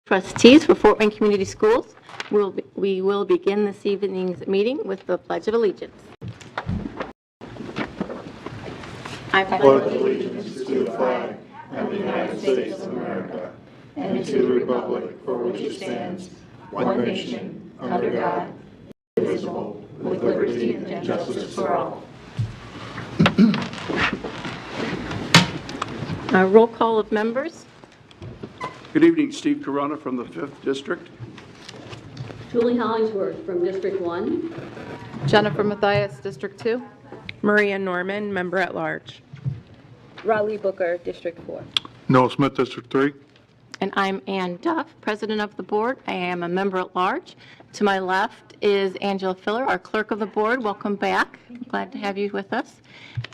Trustees for Fort Wayne Community Schools. We will begin this evening's meeting with the Pledge of Allegiance. I pledge allegiance to the flag of the United States of America and to the republic for which it stands, one nation, under God, indivisible, with liberty and justice for all. Roll call of members. Good evening, Steve Corona from the 5th District. Julie Hollingsworth from District 1. Jennifer Mathias, District 2. Maria Norman, Member at Large. Raleigh Booker, District 4. Noel Smith, District 3. And I'm Ann Duff, President of the Board. I am a member at large. To my left is Angela Filler, our Clerk of the Board. Welcome back. Glad to have you with us.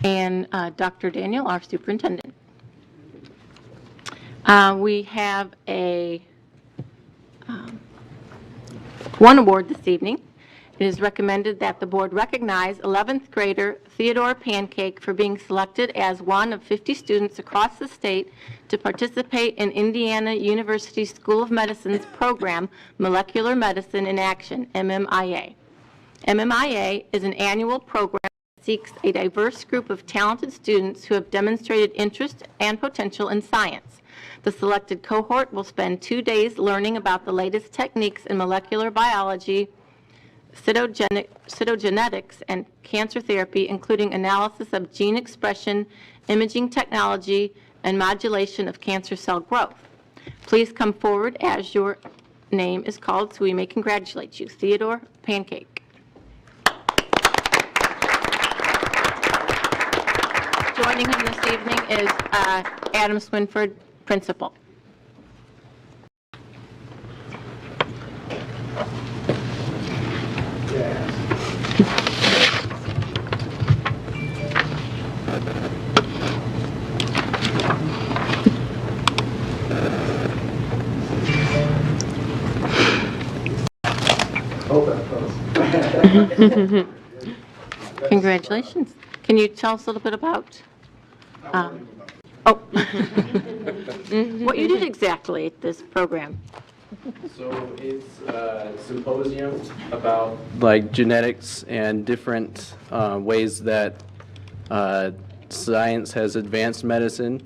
And Dr. Daniel, our Superintendent. We have one award this evening. It is recommended that the board recognize 11th grader Theodore Pancake for being selected as one of 50 students across the state to participate in Indiana University School of Medicine's program, Molecular Medicine in Action, MMIA. MMIA is an annual program that seeks a diverse group of talented students who have demonstrated interest and potential in science. The selected cohort will spend 2 days learning about the latest techniques in molecular biology, cytogenetics, and cancer therapy, including analysis of gene expression, imaging technology, and modulation of cancer cell growth. Please come forward as your name is called so we may congratulate you. Theodore Pancake. Joining him this evening is Adam Swinford, Principal. Congratulations. Can you tell us a little bit about what you did exactly at this program? So it's a symposium about like genetics and different ways that science has advanced medicine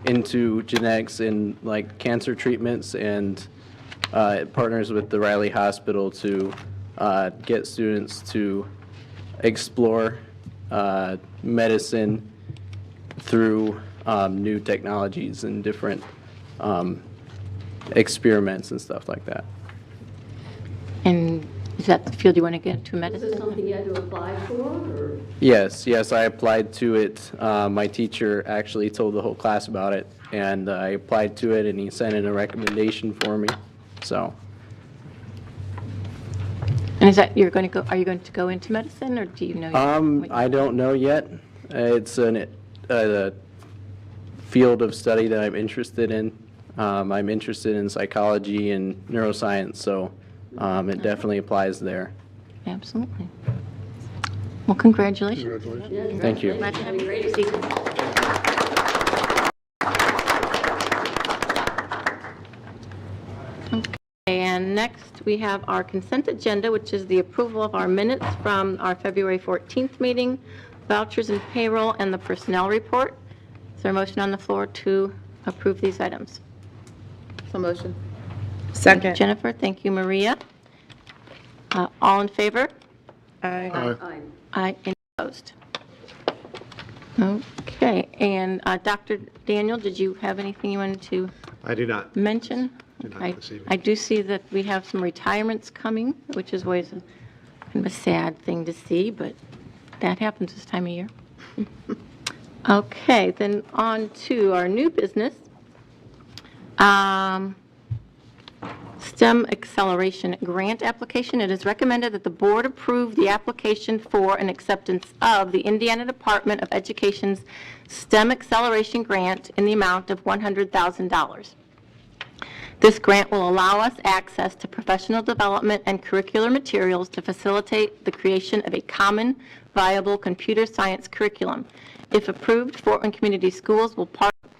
into genetics in like cancer treatments, and it partners with the Riley Hospital to get students to explore medicine through new technologies and different experiments and stuff like that. And is that the field you want to get into, Is medicine? this something you had to apply for? Or? Yes, I applied to it. My teacher actually told the whole class about it, and I applied to it, and he sent in a recommendation for me. So. And is that are you going to go into medicine, or do you know? I don't know yet. It's a field of study that I'm interested in. I'm interested in psychology and neuroscience, so it definitely applies there. Absolutely. Well, congratulations. Congratulations. Yeah, Thank you. Glad to have you this evening. Okay, and next we have our consent agenda, which is the approval of our minutes from our February 14th meeting, vouchers and payroll, and the personnel report. Is there a motion on the floor to approve these items? So motion. Thank you, Second. Jennifer. Thank you, Maria. All in favor? Aye. Aye. Aye. Any opposed? Okay, and Dr. Daniel, did you have anything you wanted to I do not. mention? Do not Okay. this evening. I do see that we have some retirements coming, which is always kind of a sad thing to see, but that happens this time of year. Okay, then on to our new business. STEM Acceleration Grant application. It is recommended that the board approve the application for an acceptance of the Indiana Department of Education's STEM Acceleration Grant in the amount of $100,000. This grant will allow us access to professional development and curricular materials to facilitate the creation of a common, viable computer science curriculum. If approved, Fort Wayne Community Schools will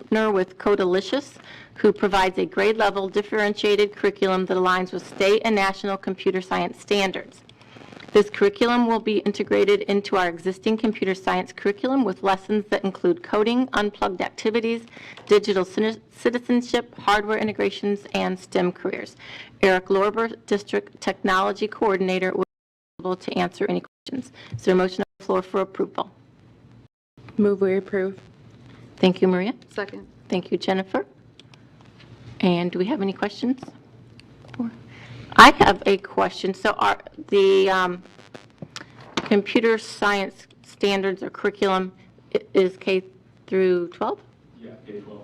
partner with Codalicious, who provides a grade-level differentiated curriculum that aligns with state and national computer science standards. This curriculum will be integrated into our existing computer science curriculum with lessons that include coding, unplugged activities, digital citizenship, hardware integrations, and STEM careers. Eric Lorber, District Technology Coordinator, will be able to answer any questions. Is there a motion on the floor for approval? Move we approve. Thank you, Maria. Second. Thank you, Jennifer. And do we have any questions? I have a question. So are the computer science standards or curriculum is K through 12? Yeah, K-12.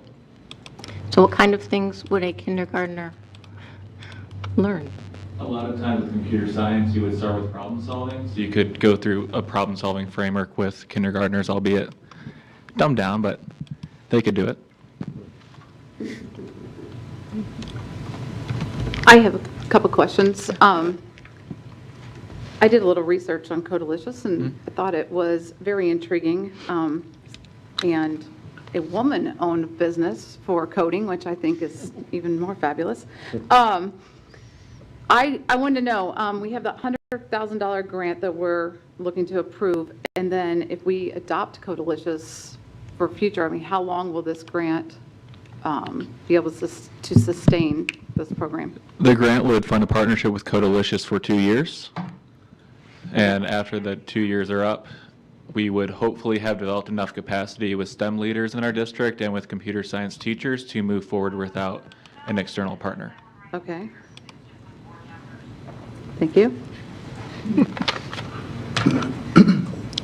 So what kind of things would a kindergartner learn? A lot of times with computer science, you would start with problem solving. So you could go through a problem solving framework with kindergartners, albeit dumbed down, but they could do it. I have a couple questions. I did a little research on Codalicious, and I thought it was very intriguing, and a woman-owned business for coding, which I think is even more fabulous. I wanted to know, we have the $100,000 grant that we're looking to approve, and then if we adopt Codalicious for future, I mean, how long will this grant be able to sustain this program? The grant would fund a partnership with Codalicious for 2 years. And after the 2 years are up, we would hopefully have developed enough capacity with STEM leaders in our district and with computer science teachers to move forward without an external partner. Okay. Thank you.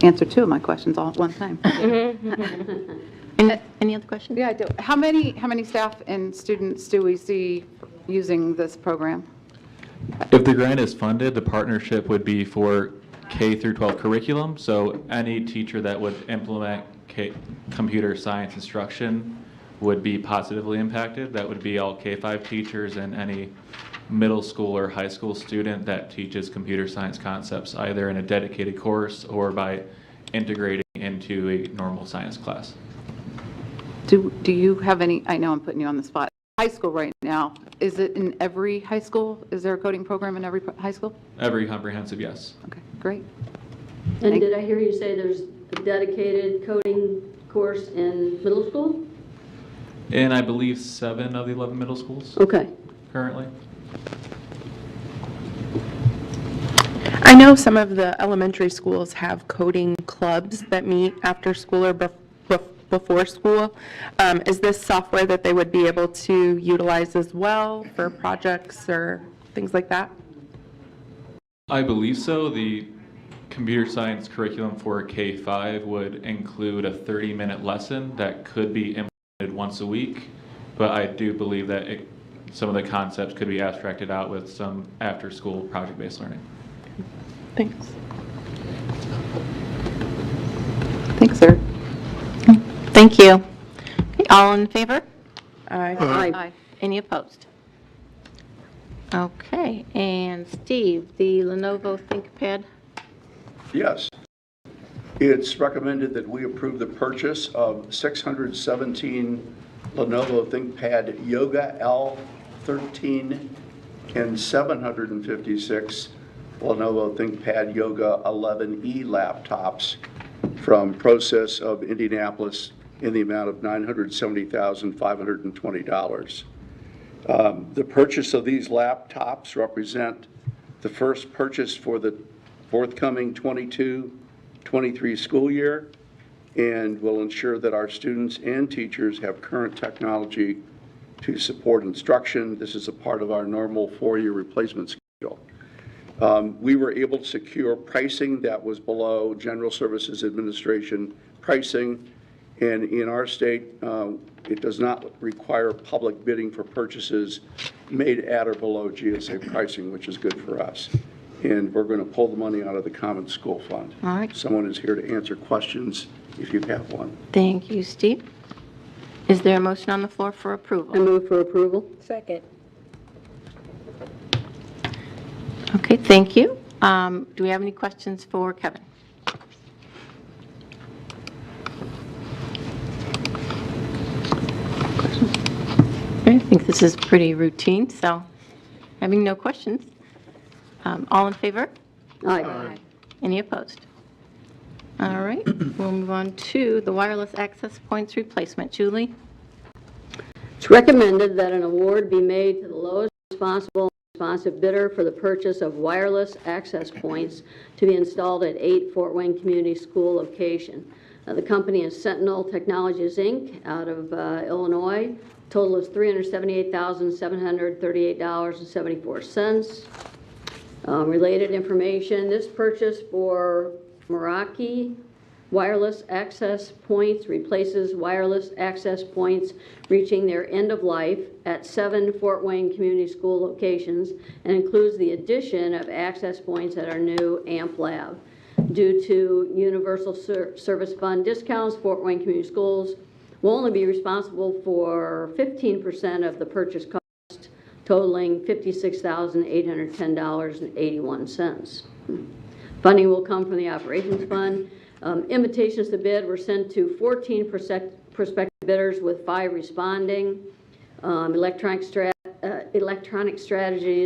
Answer two of my questions all at one time. Any other questions? Yeah, I do. How many staff and students do we see using this program? If the grant is funded, the partnership would be for K through 12 curriculum. So any teacher that would implement computer science instruction would be positively impacted. That would be all K-5 teachers and any middle school or high school student that teaches computer science concepts either in a dedicated course or by integrating into a normal science class. Do you have any, I know I'm putting you on the spot, high school right now, is it in every high school? Is there a coding program in every high school? Every comprehensive, yes. Okay, great. And did I hear you say there's a dedicated coding course in middle school? And I believe 7 of the 11 middle schools Okay. currently. I know some of the elementary schools have coding clubs that meet after school or before school. Is this software that they would be able to utilize as well for projects or things like that? I believe so. The computer science curriculum for K-5 would include a 30-minute lesson that could be implemented once a week, but I do believe that some of the concepts could be abstracted out with some after-school project-based learning. Thanks. Thanks, sir. Thank you. Okay, all in favor? Aye. Aye. Any opposed? Okay, and Steve, the Lenovo ThinkPad. Yes. It's recommended that we approve the purchase of 617 Lenovo ThinkPad Yoga L13 and 756 Lenovo ThinkPad Yoga 11E laptops from Process of Indianapolis in the amount of $970,520. The purchase of these laptops represent the first purchase for the forthcoming 22-23 school year and will ensure that our students and teachers have current technology to support instruction. This is a part of our normal 4-year replacement schedule. We were able to secure pricing that was below General Services Administration pricing, and in our state, it does not require public bidding for purchases made at or below GSA pricing, which is good for us. And we're going to pull the money out of the Common School Fund. All right. Someone is here to answer questions if you have one. Thank you, Steve. Is there a motion on the floor for I approval? move for approval. Second. Okay, thank you. Do we have any questions for Kevin? I think this is pretty routine, so having no questions. All in favor? Aye. Any opposed? All right, we'll move on to the wireless access points replacement. Julie? It's recommended that an award be made to the lowest responsive bidder for the purchase of wireless access points to be installed at 8 Fort Wayne Community School location. The company is Sentinel Technologies, Inc., out of Illinois. Total is $378,738.74. Related information, this purchase for Meraki wireless access points replaces wireless access points reaching their end of life at 7 Fort Wayne Community School locations and includes the addition of access points at our new AMP lab. Due to Universal Service Fund discounts, Fort Wayne Community Schools will only be responsible for 15% of the purchase cost, totaling $56,810.81. Funding will come from the Operations Fund. Invitations to bid were sent to 14 prospective bidders with 5 responding. Electronic Strategies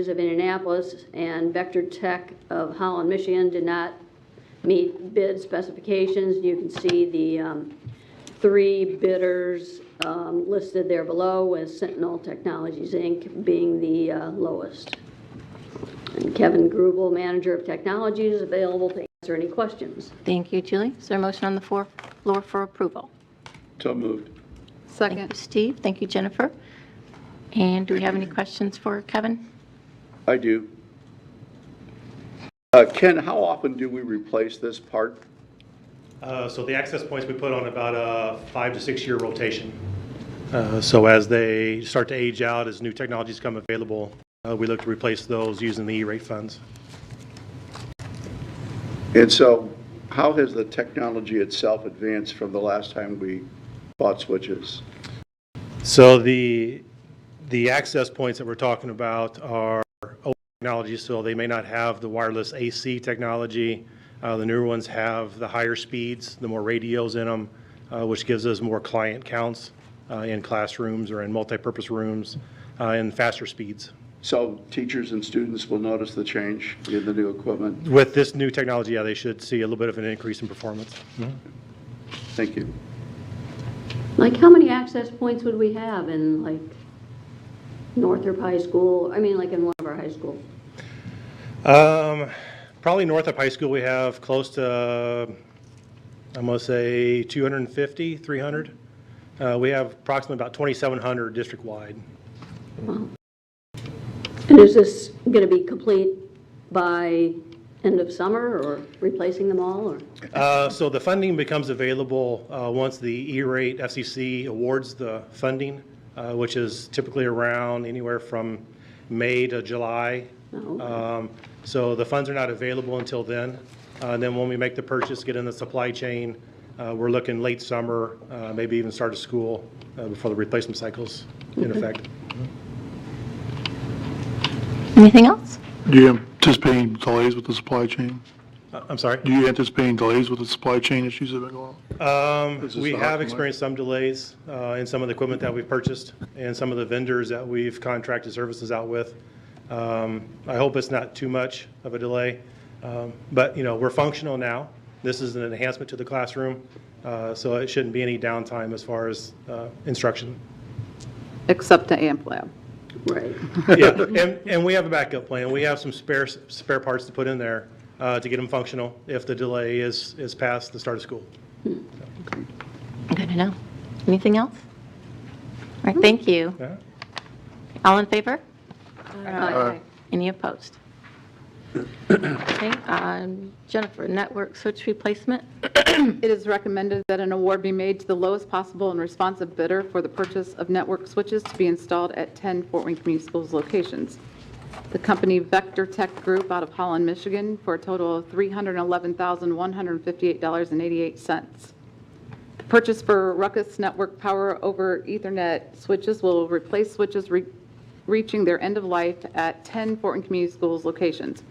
of Indianapolis and Vector Tech of Holland, Michigan did not meet bid specifications. You can see the 3 bidders listed there below, with Sentinel Technologies, Inc. being the lowest. And Kevin Grubel, Manager of Technology, is available to answer any questions. Thank you, Julie. Is there a motion on the floor for approval? So moved. Thank Second. you, Steve. Thank you, Jennifer. And do we have any questions for Kevin? I do. Ken, how often do we replace this part? So the access points we put on about a 5 to 6 year rotation. So as they start to age out, as new technologies come available, we look to replace those using the E-rate funds. And so how has the technology itself advanced from the last time we bought switches? So the access points that we're talking about are old technology, so they may not have the wireless AC technology. The newer ones have the higher speeds, the more radios in them, which gives us more client counts in classrooms or in multipurpose rooms, and faster speeds. So teachers and students will notice the change in the new equipment? With this new technology, yeah, they should see a little bit of an increase in performance. Thank you. Like, how many access points would we have in, like, Northrop High School? I mean, like in one of our high schools? Probably Northrop High School, we have close to, I'm going to say 250, 300. We have approximately about 2,700 district-wide. Wow. And is this going to be complete by end of summer, or replacing them all, or? So the funding becomes available once the E-rate FCC awards the funding, which is typically around anywhere from May to July. No. So the funds are not available until then. And then when we make the purchase, get in the supply chain, we're looking late summer, maybe even start of school before the replacement cycle's in effect. Anything else? Do you anticipate delays with the supply chain? I'm sorry? Do you anticipate delays with the supply chain issues that have been going on? We have experienced some delays in some of the equipment that we've purchased and some of the vendors that we've contracted services out with. I hope it's not too much of a delay, but you know, we're functional now. This is an enhancement to the classroom, so it shouldn't be any downtime as far as instruction. Except the AMP lab. Right. Yeah, and we have a backup plan. We have some spare parts to put in there to get them functional if the delay is past the start of school. Good to know. Anything else? All right, thank you. Yeah. All in favor? Aye. Any opposed? Okay, Jennifer, network switch replacement. It is recommended that an award be made to the lowest possible and responsive bidder for the purchase of network switches to be installed at 10 Fort Wayne Community Schools locations. The company Vector Tech Group out of Holland, Michigan, for a total of $311,158.88. The purchase for Ruckus Network Power over Ethernet switches will replace switches reaching their end of life at 10 Fort Wayne Community Schools locations.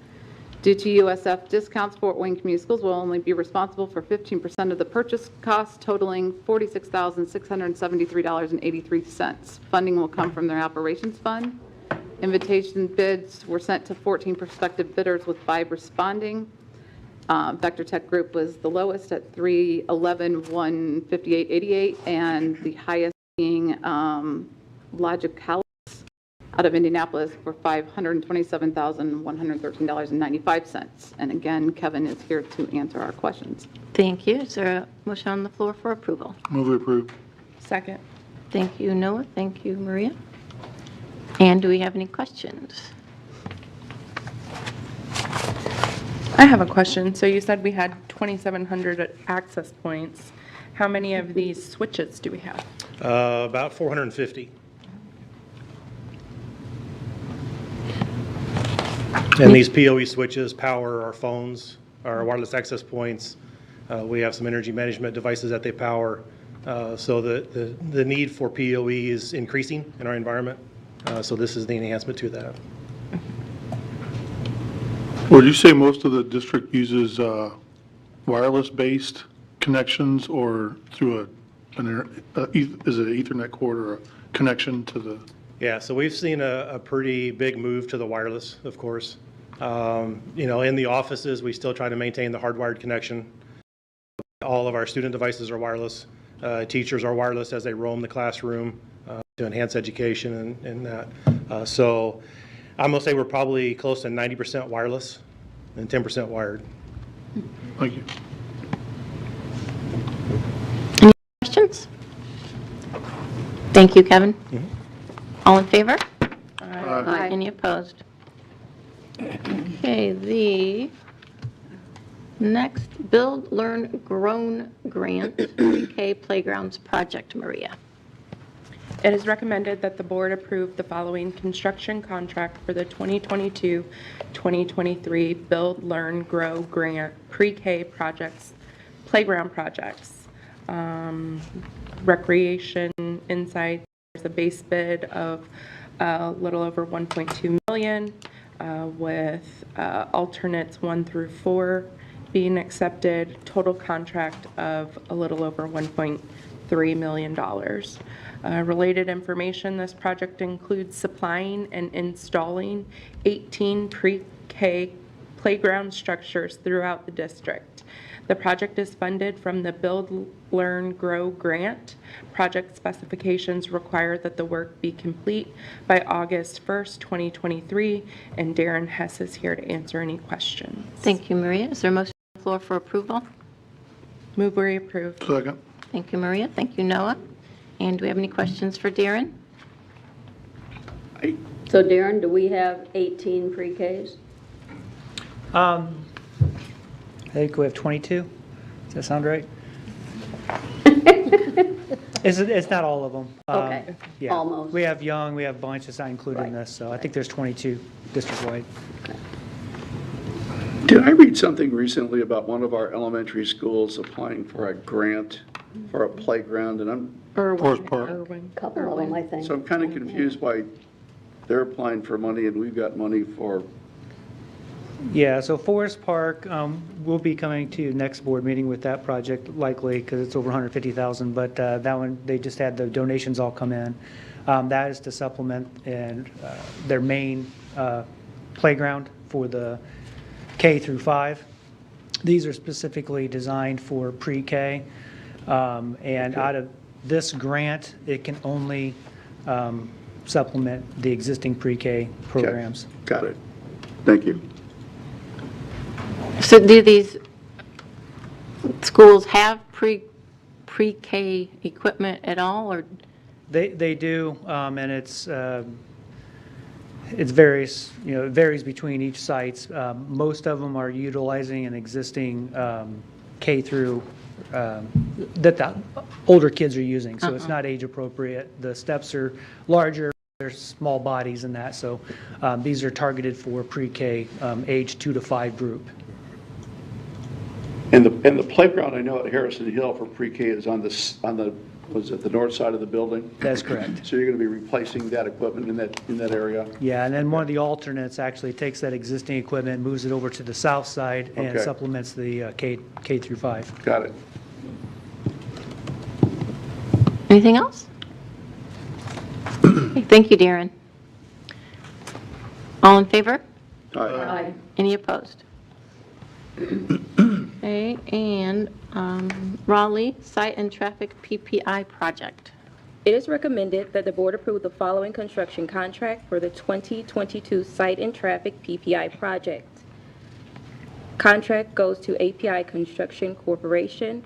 Due to USF discounts, Fort Wayne Community Schools will only be responsible for 15% of the purchase cost, totaling $46,673.83. Funding will come from their operations fund. Invitation bids were sent to 14 prospective bidders, with 5 responding. Vector Tech Group was the lowest at $311,158.88, and the highest being Logicalis out of Indianapolis for $527,113.95. And again, Kevin is here to answer our questions. Thank you. Is there a motion on the floor for approval? Move to approve. Second. Thank you, Noah. Thank you, Maria. And do we have any questions? I have a question. So you said we had 2,700 access points. How many of these switches do we have? About 450. And these PoE switches power our phones, our wireless access points. We have some energy management devices that they power. So the need for PoE is increasing in our environment. So this is the enhancement to that. Would you say most of the district uses wireless-based connections or through is it an Ethernet cord or a connection to the? Yeah, so we've seen a pretty big move to the wireless, of course. In the offices, we still try to maintain the hardwired connection. All of our student devices are wireless. Teachers are wireless as they roam the classroom to enhance education and that. So I'm going to say we're probably close to 90% wireless and 10% wired. Thank you. Any questions? Thank you, Kevin. All in favor? Aye. Any opposed? Okay, the next Build, Learn, Grown Grant, pre-K Playgrounds Project, Maria. It is recommended that the board approve the following construction contract for the 2022-2023 Build, Learn, Grow Grant pre-K projects, playground projects. Recreation inside, there's a base bid of a little over 1.2 million, with alternates 1 through 4 being accepted, total contract of a little over $1.3 million. Related information, this project includes supplying and installing 18 pre-K playground structures throughout the district. The project is funded from the Build, Learn, Grow grant. Project specifications require that the work be complete by August 1st, 2023, and Darren Hess is here to answer any questions. Thank you, Maria. Is there a motion on the floor for approval? Move where you approve. Second. Thank you, Maria. Thank you, Noah. And do we have any questions for Darren? So Darren, do we have 18 pre-Ks? I think we have 22. Does that sound right? It's not all of them. Okay, Yeah. almost. We have young, we have a bunch that's not included in Right. this, so I think there's 22 district-wide. Did I read something recently about one of our elementary schools applying for a grant for a playground? And Forest Park. Irwin. Couple of them, I think. so I'm kind of confused why they're applying for money and we've got money for. Yeah, so Forest Park, we'll be coming to next board meeting with that project likely because it's over 150,000, but that one, they just had the donations all come in. That is to supplement and their main playground for the K through 5. These are specifically designed for pre-K, and out of this grant, it can only supplement the existing pre-K programs. Got it. Thank you. So do these schools have pre-K equipment at all, or? They do, and it's various, it varies between each sites. Most of them are utilizing an existing K through that the older kids are using, so it's not age appropriate. The steps are larger, they're small bodies and that, so these are targeted for pre-K age 2 to 5 group. And the And the playground, I know at Harrison Hill for pre-K is on the, was it the north side of the building? That's correct. So you're going to be replacing that equipment in that area? Yeah, and then one of the alternates actually takes that existing equipment, moves it over to the south side, and Okay. supplements the K through 5. Got it. Anything else? Okay, thank you, Darren. All in favor? Aye. Any opposed? Okay, and Raleigh Site and Traffic PPI Project. It is recommended that the board approve the following construction contract for the 2022 Site and Traffic PPI project. Contract goes to API Construction Corporation,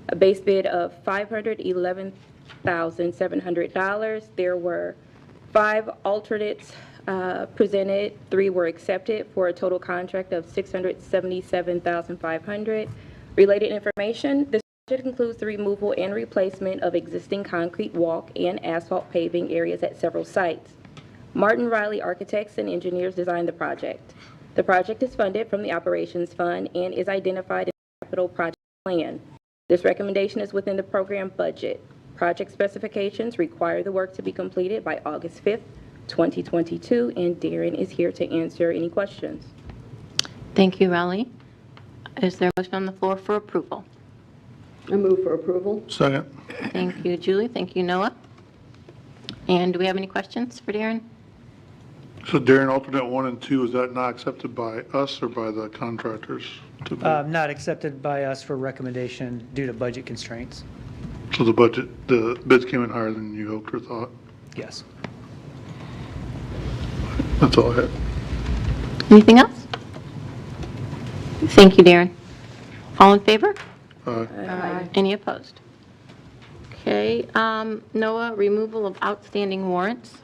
a base bid of $511,700. There were 5 alternates presented, 3 were accepted for a total contract of $677,500. Related information, this project includes the removal and replacement of existing concrete walk and asphalt paving areas at several sites. Martin Riley Architects and Engineers designed the project. The project is funded from the Operations Fund and is identified in the Capital Project Plan. This recommendation is within the program budget. Project specifications require the work to be completed by August 5th, 2022, and Darren is here to answer any questions. Thank you, Raleigh. Is there a motion on the floor for approval? I move for approval. Second. Thank you, Julie. Thank you, Noah. And do we have any questions for Darren? So Darren, alternate 1 and 2, is that not accepted by us or by the contractors? to bid? Not accepted by us for recommendation due to budget constraints. So the bids came in higher than you hoped or thought? Yes. That's all I had. Anything else? Thank you, Darren. All in favor? Aye. Any opposed? Okay, Noah, removal of outstanding warrants.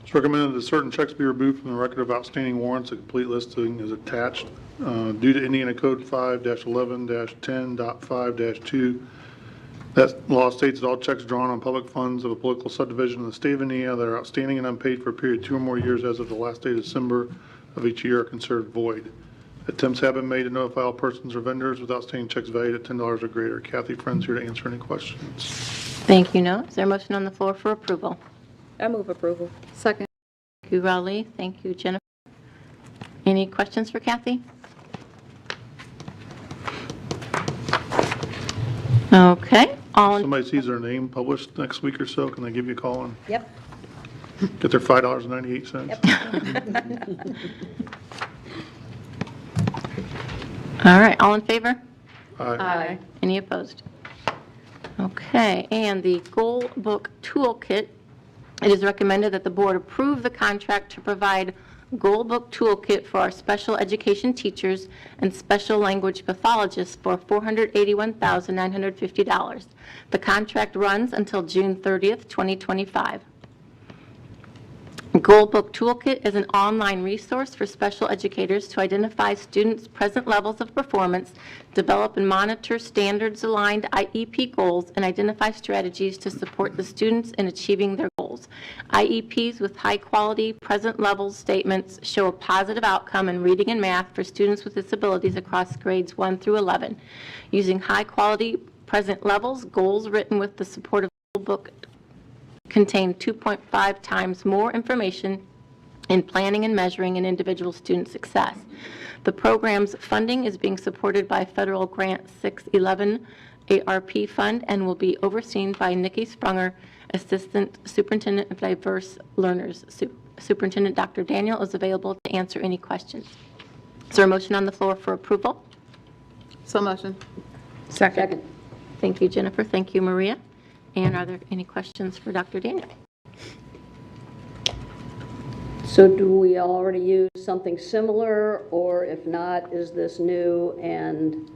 It's recommended that certain checks be removed from the record of outstanding warrants. A complete listing is attached. Due to Indiana Code 5-11-10.5-2, that law states that all checks drawn on public funds of a political subdivision in the state of Indiana that are outstanding and unpaid for a period of 2 or more years as of the last day of December of each year are considered void. Attempts have been made to notify all persons or vendors with outstanding checks valued at $10 or greater. Kathy Friend's here to answer any questions. Thank you, Noah. Is there a motion on the floor for approval? I move approval. Second. Thank you, Raleigh. Thank you, Jennifer. Any questions for Kathy? Okay, all in, Somebody sees their name published next week or so, can they give you a call and Yep. get their $5.98? all right, all in favor? Aye. Any opposed? Okay, and the Goal Book Toolkit, it is recommended that the board approve the contract to provide Goal Book Toolkit for our special education teachers and special language pathologists for $481,950. The contract runs until June 30th, 2025. Goal Book Toolkit is an online resource for special educators to identify students' present levels of performance, develop and monitor standards-aligned IEP goals, and identify strategies to support the students in achieving their goals. IEPs with high-quality present levels statements show a positive outcome in reading and math for students with disabilities across grades 1 through 11. Using high-quality present levels, goals written with the support of Goal Book contain 2.5 times more information in planning and measuring an individual student success. The program's funding is being supported by Federal Grant 611 ARP Fund and will be overseen by Nikki Sprunger, Assistant Superintendent of Diverse Learners. Superintendent Dr. Daniel is available to answer any questions. Is there a motion on the floor for approval? So motion. Second. Thank you, Jennifer. Thank you, Maria. And are there any questions for Dr. Daniel? So do we already use something similar, or if not, is this new, and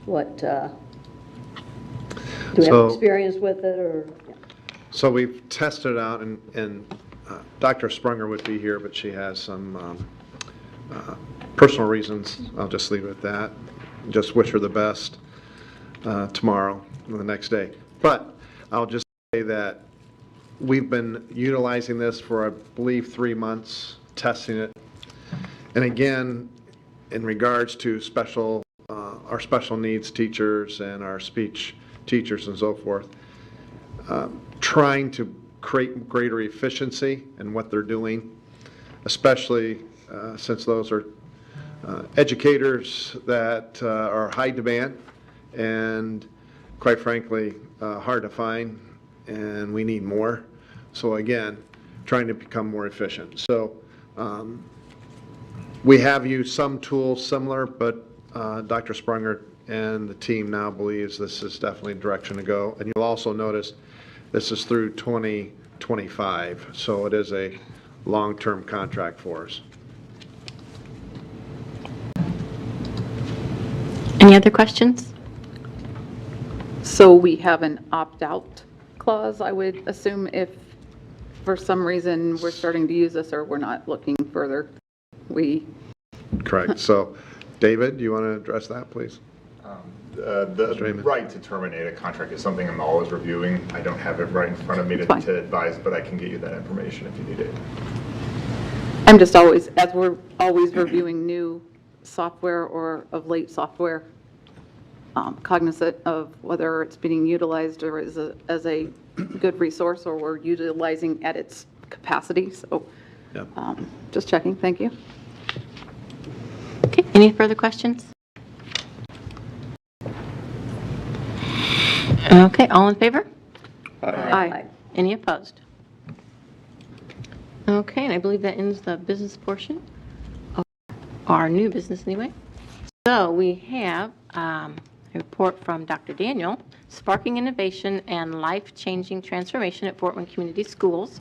what, do we have So- experience with it, or? Yeah. So we've tested it out, and Dr. Sprunger would be here, but she has some personal reasons. I'll just leave it at that. Just wish her the best tomorrow and the next day. But I'll just say that we've been utilizing this for, I believe, 3 months, testing it. And again, in regards to special our special needs teachers and our speech teachers and so forth, trying to create greater efficiency in what they're doing, especially since those are educators that are high demand and, quite frankly, hard to find, and we need more. So again, trying to become more efficient. So we have used some tools similar, but Dr. Sprunger and the team now believes this is definitely the direction to go. And you'll also notice this is through 2025, so it is a long-term contract for us. Any other questions? So we have an opt-out clause, I would assume, if for some reason we're starting to use this or we're not looking further. Correct. So, David, do you want to address that, please? The right to terminate a contract is something I'm always reviewing. I don't have it right in front of me to advise, but I can get you that information if you need it. I'm just always, as we're always reviewing new software or of late software, cognizant of whether it's being utilized or as a good resource or we're utilizing at its capacity. So Yep. Just checking. Thank you. Okay, any further questions? Okay, all in favor? Aye. Any opposed? Okay, and I believe that ends the business portion of our new business anyway. So we have a report from Dr. Daniel, Sparking Innovation and Life-Changing Transformation at Fort Wayne Community Schools.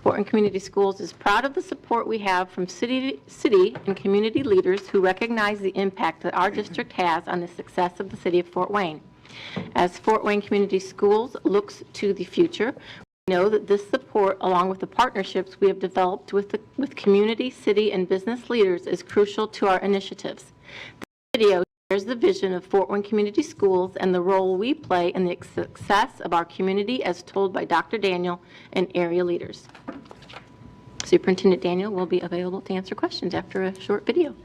Fort Wayne Community Schools is proud of the support we have from city and community leaders who recognize the impact that our district has on the success of the city of Fort Wayne. As Fort Wayne Community Schools looks to the future, we know that this support, along with the partnerships we have developed with community, city, and business leaders, is crucial to our initiatives. This video shares the vision of Fort Wayne Community Schools and the role we play in the success of our community as told by Dr. Daniel and area leaders. Superintendent Daniel will be available to answer questions after a short video.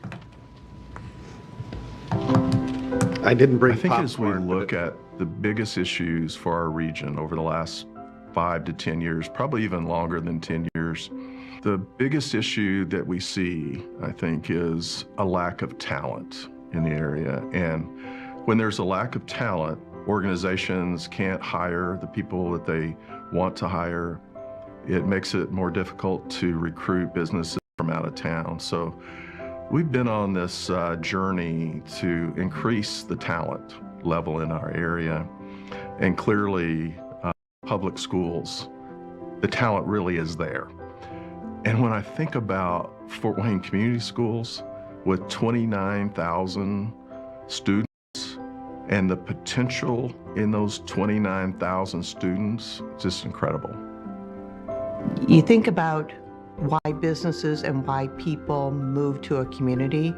I didn't bring I think as we popcorn, but look at the biggest issues for our region over the last 5 to 10 years, probably even longer than 10 years, the biggest issue that we see, I think, is a lack of talent in the area. And when there's a lack of talent, organizations can't hire the people that they want to hire. It makes it more difficult to recruit businesses from out of town. So we've been on this journey to increase the talent level in our area. And clearly, public schools, the talent really is there. And when I think about Fort Wayne Community Schools with 29,000 students and the potential in those 29,000 students, it's just incredible. You think about why businesses and why people move to a community,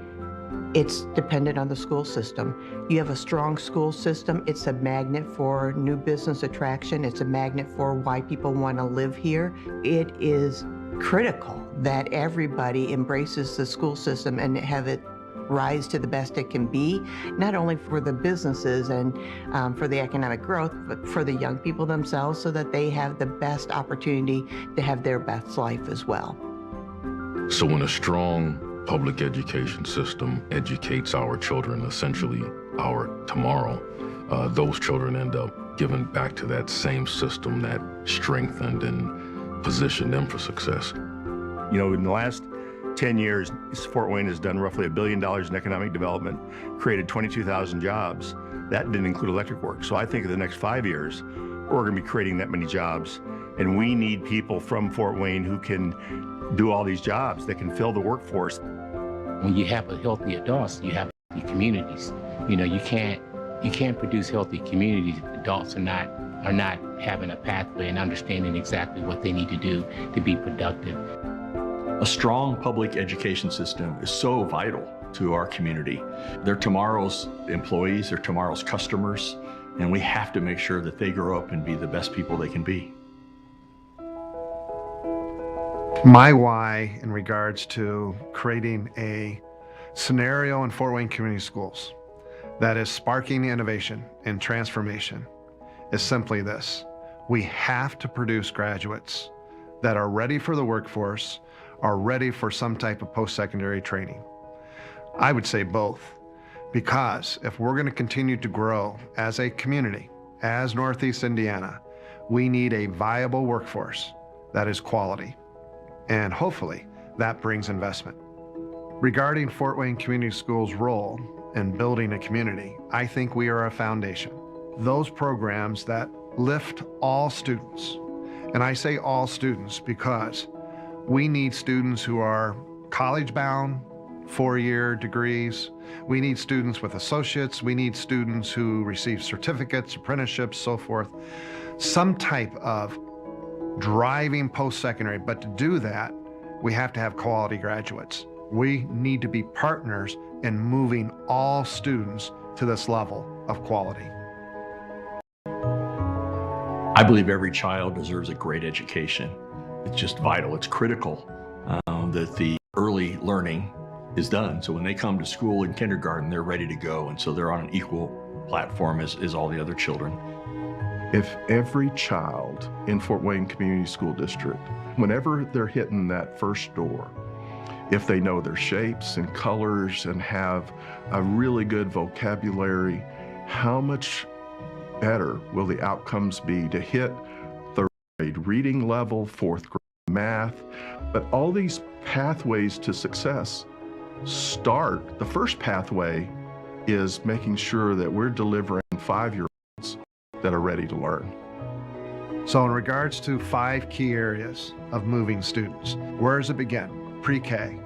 it's dependent on the school system. You have a strong school system, it's a magnet for new business attraction, it's a magnet for why people want to live here. It is critical that everybody embraces the school system and have it rise to the best it can be, not only for the businesses and for the economic growth, but for the young people themselves so that they have the best opportunity to have their best life as well. So when a strong public education system educates our children, essentially our tomorrow, those children end up giving back to that same system that strengthened and positioned them for success. You know, in the last 10 years, Fort Wayne has done roughly $1 billion in economic development, created 22,000 jobs. That didn't include electric work. So I think in the next 5 years, we're going to be creating that many jobs. And we need people from Fort Wayne who can do all these jobs, that can fill the workforce. When you have healthy adults, you have healthy communities. You know, you can't produce healthy communities if adults are not having a pathway and understanding exactly what they need to do to be productive. A strong public education system is so vital to our community. They're tomorrow's employees, they're tomorrow's customers, and we have to make sure that they grow up and be the best people they can be. my why in regards to creating a scenario in Fort Wayne Community Schools that is sparking innovation and transformation is simply this. We have to produce graduates that are ready for the workforce, are ready for some type of post-secondary training. I would say both, because if we're going to continue to grow as a community, as Northeast Indiana, we need a viable workforce that is quality, and hopefully that brings investment. Regarding Fort Wayne Community Schools' role in building a community, I think we are a foundation. Those programs that lift all students, and I say all students because we need students who are college-bound, 4-year degrees. We need students with associates. We need students who receive certificates, apprenticeships, so forth. Some type of driving post-secondary, but to do that, we have to have quality graduates. We need to be partners in moving all students to this level of quality. I believe every child deserves a great education. It's just vital. It's critical that the early learning is done. So when they come to school in kindergarten, they're ready to go. And so they're on an equal platform as all the other children. If every child in Fort Wayne Community School District, whenever they're hitting that first door, if they know their shapes and colors and have a really good vocabulary, how much better will the outcomes be to hit third grade reading level, fourth grade math, but all these pathways to success start. The first pathway is making sure that we're delivering 5-year-olds that are ready to learn. So in regards to 5 key areas of moving students, where does it begin? Pre-K.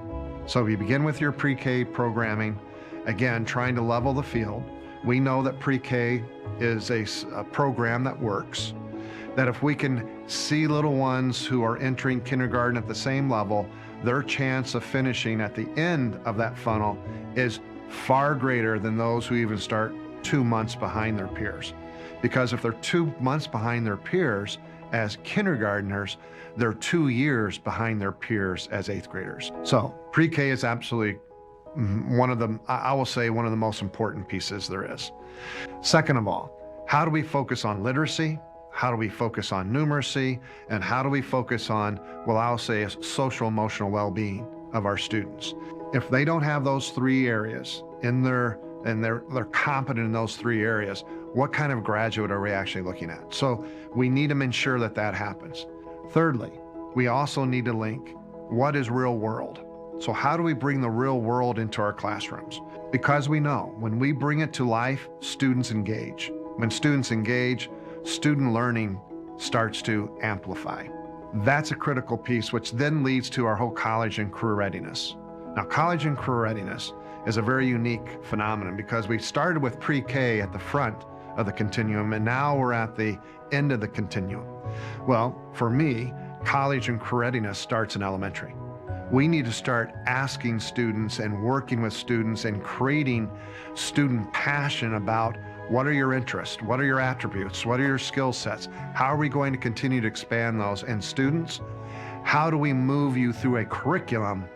So we begin with your pre-K programming, again, trying to level the field. We know that pre-K is a program that works, that if we can see little ones who are entering kindergarten at the same level, their chance of finishing at the end of that funnel is far greater than those who even start 2 months behind their peers. Because if they're 2 months behind their peers as kindergartners, they're 2 years behind their peers as 8th graders. So pre-K is absolutely one of the, I will say, one of the most important pieces there is. Second of all, how do we focus on literacy? How do we focus on numeracy? And how do we focus on, well, I'll say, social emotional well-being of our students? If they don't have those 3 areas and they're competent in those 3 areas, what kind of graduate are we actually looking at? So we need to ensure that that happens. Thirdly, we also need to link what is real world. So how do we bring the real world into our classrooms? Because we know when we bring it to life, students engage. When students engage, student learning starts to amplify. That's a critical piece, which then leads to our whole college and career readiness. Now, college and career readiness is a very unique phenomenon because we started with pre-K at the front of the continuum, and now we're at the end of the continuum. Well, for me, college and career readiness starts in elementary. We need to start asking students and working with students and creating student passion about what are your interests, what are your attributes, what are your skill sets, how are we going to continue to expand those? And students, how do we move you through a curriculum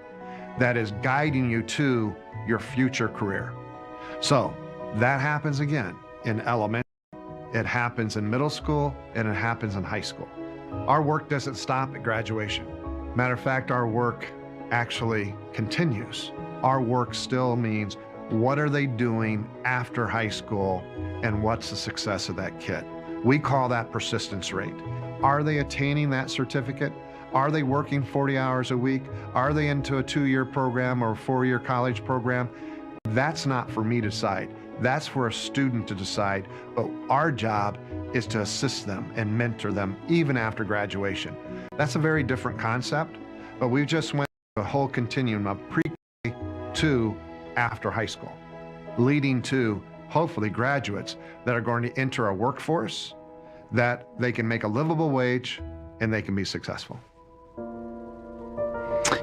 that is guiding you to your future career? So that happens again in elementary, it happens in middle school, and it happens in high school. Our work doesn't stop at graduation. Matter of fact, our work actually continues. Our work still means what are they doing after high school and what's the success of that kid? We call that persistence rate. Are they attaining that certificate? Are they working 40 hours a week? Are they into a 2-year program or a 4-year college program? That's not for me to decide. That's for a student to decide, but our job is to assist them and mentor them even after graduation. That's a very different concept, but we just went through a whole continuum of pre-K to after high school, leading to hopefully graduates that are going to enter a workforce that they can make a livable wage and they can be successful.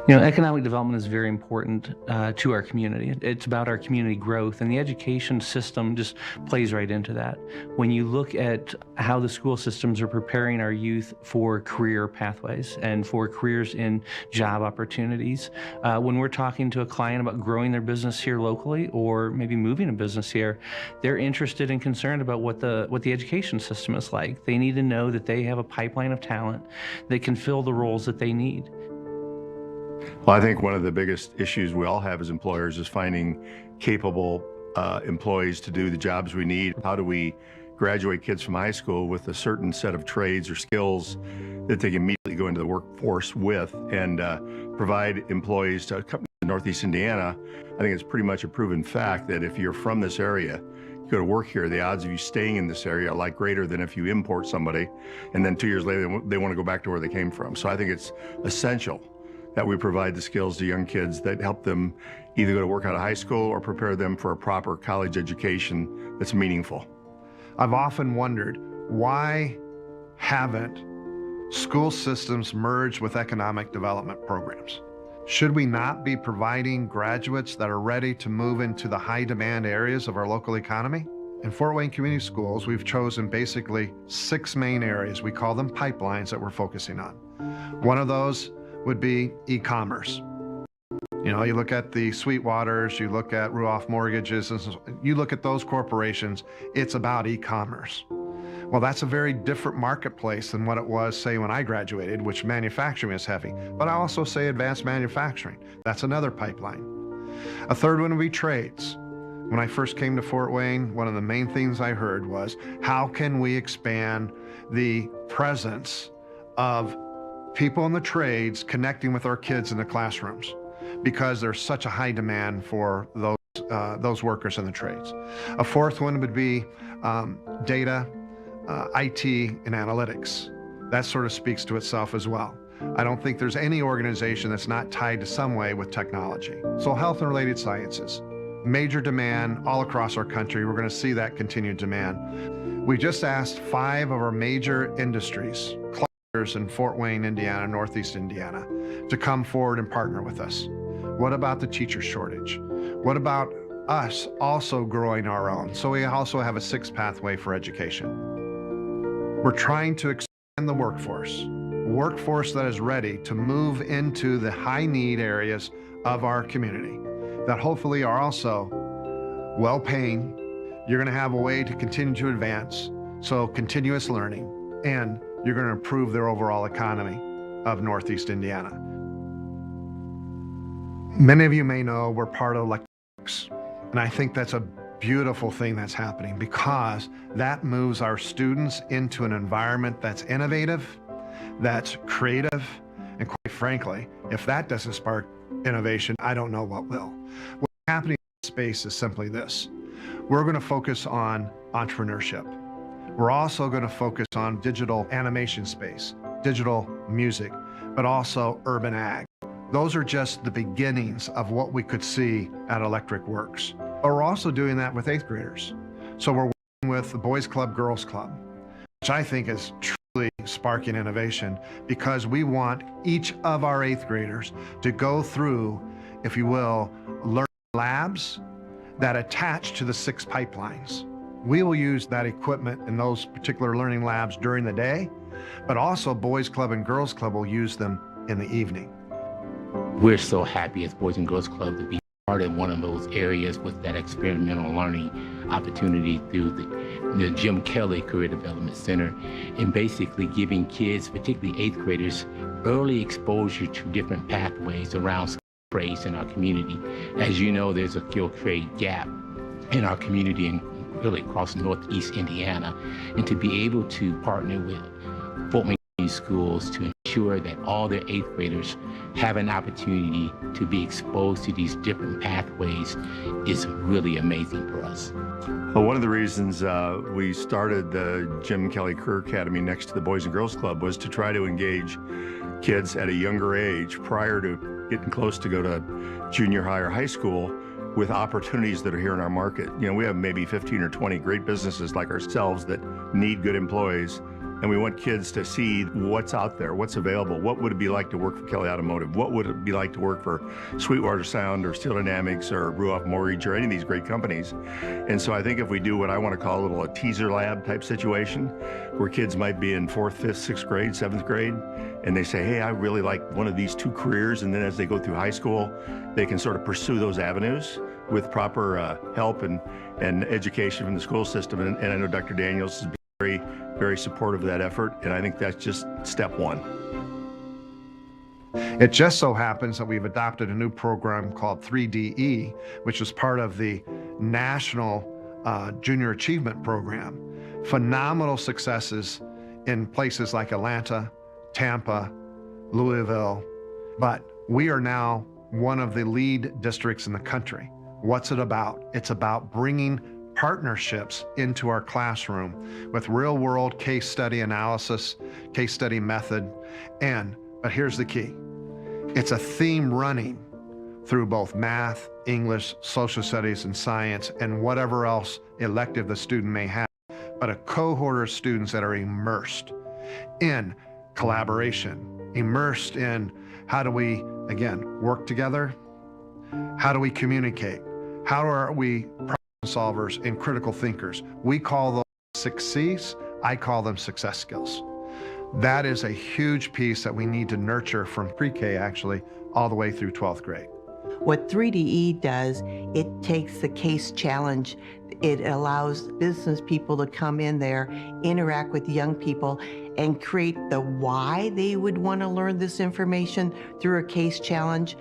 Economic development is very important to our community. It's about our community growth, and the education system just plays right into that. When you look at how the school systems are preparing our youth for career pathways and for careers in job opportunities, when we're talking to a client about growing their business here locally or maybe moving a business here, they're interested and concerned about what the education system is like. They need to know that they have a pipeline of talent that can fill the roles that they need. Well, I think one of the biggest issues we all have as employers is finding capable employees to do the jobs we need. How do we graduate kids from high school with a certain set of trades or skills that they can immediately go into the workforce with and provide employees to companies in Northeast Indiana? I think it's pretty much a proven fact that if you're from this area, you go to work here, the odds of you staying in this area are like greater than if you import somebody and then 2 years later they want to go back to where they came from. So I think it's essential that we provide the skills to young kids that help them either go to work out of high school or prepare them for a proper college education that's meaningful. I've often wondered, why haven't school systems merged with economic development programs? Should we not be providing graduates that are ready to move into the high demand areas of our local economy? In Fort Wayne Community Schools, we've chosen basically 6 main areas. We call them pipelines that we're focusing on. One of those would be e-commerce. You look at the Sweetwaters, you look at Ruoff Mortgages, you look at those corporations, it's about e-commerce. Well, that's a very different marketplace than what it was, say, when I graduated, which manufacturing is heavy. But I also say advanced manufacturing. That's another pipeline. A third one would be trades. When I first came to Fort Wayne, one of the main things I heard was, how can we expand the presence of people in the trades connecting with our kids in the classrooms, because there's such a high demand for those workers in the trades. A fourth one would be data, IT, and analytics. That sort of speaks to itself as well. I don't think there's any organization that's not tied to some way with technology. So health and related sciences, major demand all across our country. We're going to see that continued demand. We just asked 5 of our major industries, in Fort Wayne, Indiana, Northeast Indiana, to come forward and partner with us. What about the teacher shortage? What about us also growing our own? So we also have a 6th pathway for education. We're trying to expand the workforce that is ready to move into the high need areas of our community that hopefully are also well-paying. You're going to have a way to continue to advance, so continuous learning, and you're going to improve their overall economy of Northeast Indiana. Many of you may know we're part of electrics, and I think that's a beautiful thing that's happening, because that moves our students into an environment that's innovative, that's creative, and quite frankly, if that doesn't spark innovation, I don't know what will. What's happening in this space is simply this. We're going to focus on entrepreneurship. We're also going to focus on digital animation space, digital music, but also urban ag. Those are just the beginnings of what we could see at Electric Works. But we're also doing that with 8th graders. So we're working with the Boys Club, Girls Club, which I think is truly sparking innovation, because we want each of our 8th graders to go through, if you will, learning labs that attach to the 6 pipelines. We will use that equipment in those particular learning labs during the day, but also Boys Club and Girls Club will use them in the evening. We're so happy as Boys and Girls Club to be part of one of those areas with that experimental learning opportunity through the Jim Kelly Career Development Center, and basically giving kids, particularly 8th graders, early exposure to different pathways around trades in our community. As you know, there's a skilled trade gap in our community and really across Northeast Indiana, and to be able to partner with Fort Wayne Community Schools to ensure that all their 8th graders have an opportunity to be exposed to these different pathways is really amazing for us. Well, one of the reasons we started the Jim Kelly Career Academy next to the Boys and Girls Club was to try to engage kids at a younger age, prior to getting close to go to junior high or high school, with opportunities that are here in our market. We have maybe 15 or 20 great businesses like ourselves that need good employees, And we want kids to see what's out there, what's available. What would it be like to work for Kelly Automotive? What would it be like to work for Sweetwater Sound or Steel Dynamics or Ruoff Mortgage or any of these great companies? And so I think if we do what I want to call a teaser lab type situation, where kids might be in 4th, 5th, 6th grade, 7th grade, and they say, hey, I really like one of these 2 careers, and then as they go through high school, they can sort of pursue those avenues with proper help and education from the school system. And I know Dr. Daniels has been very, very supportive of that effort, and I think that's just step 1. It just so happens that we've adopted a new program called 3DE, which is part of the National Junior Achievement Program. Phenomenal successes in places like Atlanta, Tampa, Louisville, but we are now one of the lead districts in the country. What's it about? It's about bringing partnerships into our classroom with real-world case study analysis, case study method, but here's the key. It's a theme running through both math, English, social studies, and science, and whatever else elective the student may have, but a cohort of students that are immersed in collaboration, immersed in how do we, again, work together? How do we communicate? How are we problem solvers and critical thinkers? We call those success, I call them success skills. That is a huge piece that we need to nurture from pre-K actually all the way through 12th grade. What 3DE does, it takes the case challenge. It allows business people to come in there, interact with young people, and create the why they would want to learn this information through a case challenge,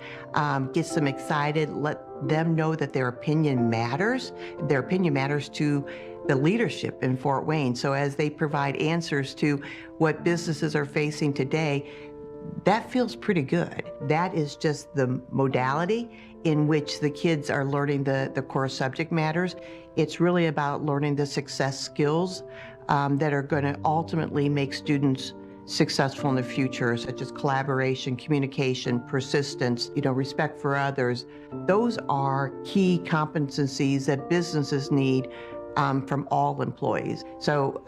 gets them excited, let them know that their opinion matters. Their opinion matters to the leadership in Fort Wayne. So as they provide answers to what businesses are facing today, that feels pretty good. That is just the modality in which the kids are learning the core subject matters. It's really about learning the success skills that are going to ultimately make students successful in the future, such as collaboration, communication, persistence, respect for others. Those are key competencies that businesses need from all employees. So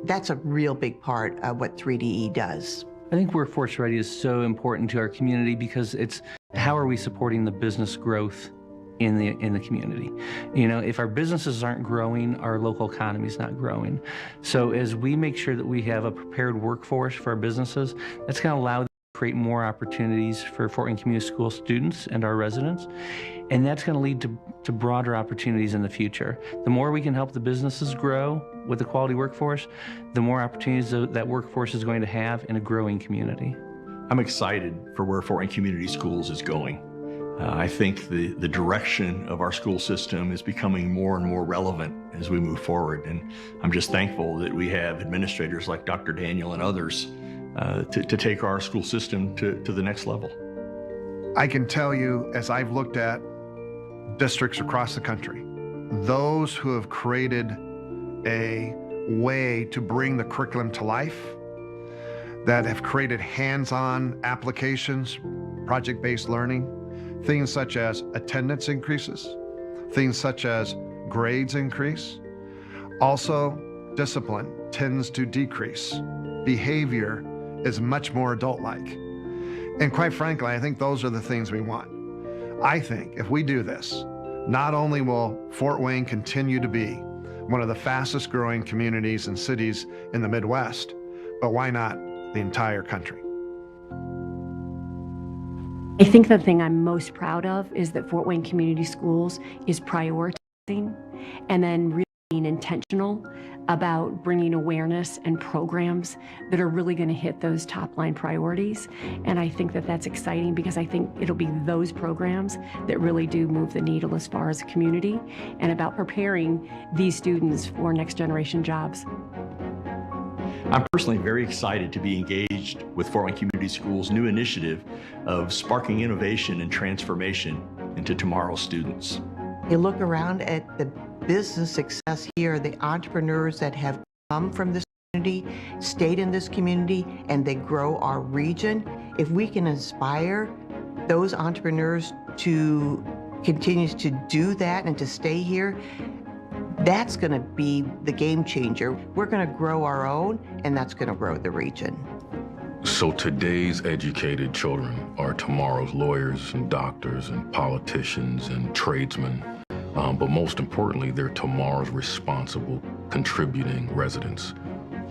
that's a real big part of what 3DE does. I think Workforce Ready is so important to our community because it's how are we supporting the business growth in the community. If our businesses aren't growing, our local economy is not growing. So as we make sure that we have a prepared workforce for our businesses, that's going to allow them to create more opportunities for Fort Wayne Community School students and our residents. And that's going to lead to broader opportunities in the future. The more we can help the businesses grow with a quality workforce, the more opportunities that workforce is going to have in a growing community. I'm excited for where Fort Wayne Community Schools is going. I think the direction of our school system is becoming more and more relevant as we move forward. And I'm just thankful that we have administrators like Dr. Daniel and others to take our school system to the next level. I can tell you, as I've looked at districts across the country, those who have created a way to bring the curriculum to life, that have created hands-on applications, project-based learning, things such as attendance increases, things such as grades increase. Also, discipline tends to decrease. Behavior is much more adult-like. And quite frankly, I think those are the things we want. I think if we do this, not only will Fort Wayne continue to be one of the fastest growing communities and cities in the Midwest, but why not the entire country? I think the thing I'm most proud of is that Fort Wayne Community Schools is prioritizing and then really being intentional about bringing awareness and programs that are really going to hit those top line priorities. And I think that that's exciting because I think it'll be those programs that really do move the needle as far as a community and about preparing these students for next generation jobs. I'm personally very excited to be engaged with Fort Wayne Community Schools' new initiative of sparking innovation and transformation into tomorrow's students. You look around at the business success here, the entrepreneurs that have come from this community, stayed in this community, and they grow our region. If we can inspire those entrepreneurs to continue to do that and to stay here, That's going to be the game changer. We're going to grow our own, and that's going to grow the region. So today's educated children are tomorrow's lawyers and doctors and politicians and tradesmen. But most importantly, they're tomorrow's responsible, contributing residents,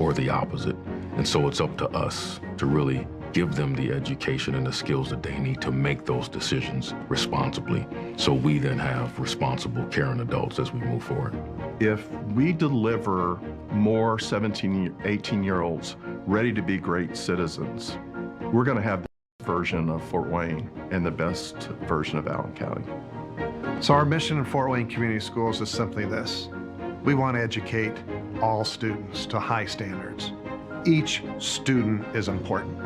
or the opposite. And so it's up to us to really give them the education and the skills that they need to make those decisions responsibly. So we then have responsible, caring adults as we move forward. If we deliver more 17, 18-year-olds ready to be great citizens, we're going to have the best version of Fort Wayne and the best version of Allen County. So our mission in Fort Wayne Community Schools is simply this. We want to educate all students to high standards. Each student is important.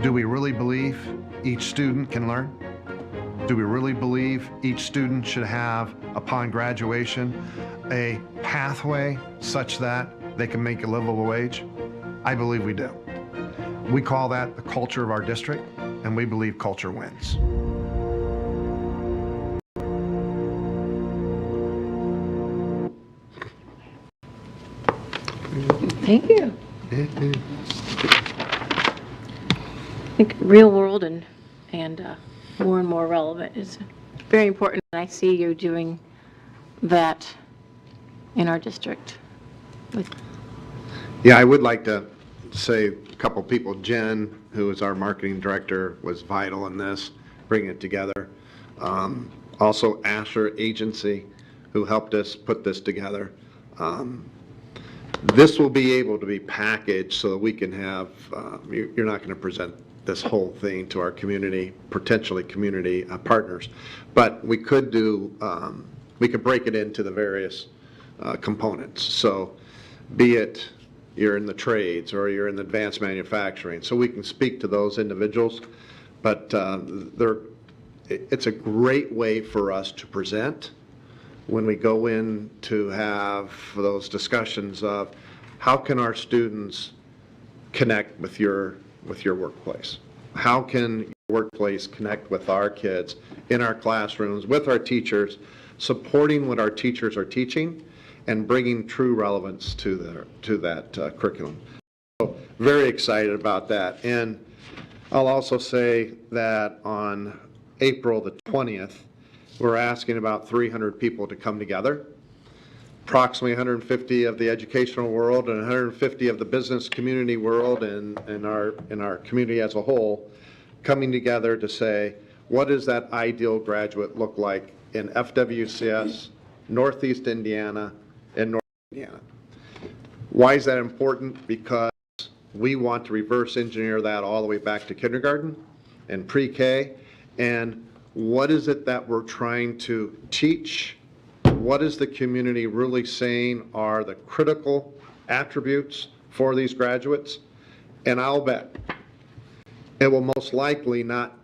Do we really believe each student can learn? Do we really believe each student should have, upon graduation, a pathway such that they can make a livable wage? I believe we do. We call that the culture of our district, and we believe culture wins. Thank you. I think real world and more relevant is very important. And I see you doing that in our district. Yeah, I would like to say a couple people. Jen, who is our marketing director, was vital in this, bringing it together. Also Asher Agency, who helped us put this together. This will be able to be packaged so that we can have, you're not going to present this whole thing to our community, potentially community partners, but we could do, we could break it into the various components. So be it you're in the trades or you're in the advanced manufacturing, so we can speak to those individuals, but it's a great way for us to present when we go in to have those discussions of how can our students connect with your workplace? How can your workplace connect with our kids in our classrooms, with our teachers, supporting what our teachers are teaching and bringing true relevance to that curriculum? So very excited about that. And I'll also say that on April the 20th, we're asking about 300 people to come together, approximately 150 of the educational world and 150 of the business community world and our community as a whole, coming together to say, what does that ideal graduate look like in FWCS, Northeast Indiana, and North Indiana? Why is that important? Because we want to reverse engineer that all the way back to kindergarten and pre-K, and what is it that we're trying to teach? What is the community really saying are the critical attributes for these graduates? And I'll bet it will most likely not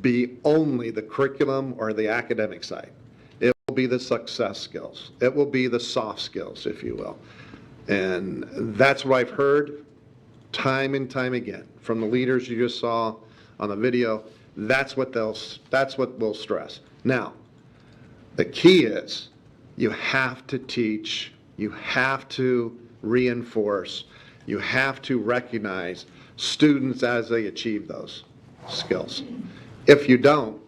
be only the curriculum or the academic side. It will be the success skills. It will be the soft skills, if you will. And that's what I've heard time and time again from the leaders you just saw on the video. That's what we'll stress. Now, the key is you have to teach, you have to reinforce, you have to recognize students as they achieve those skills. If you don't,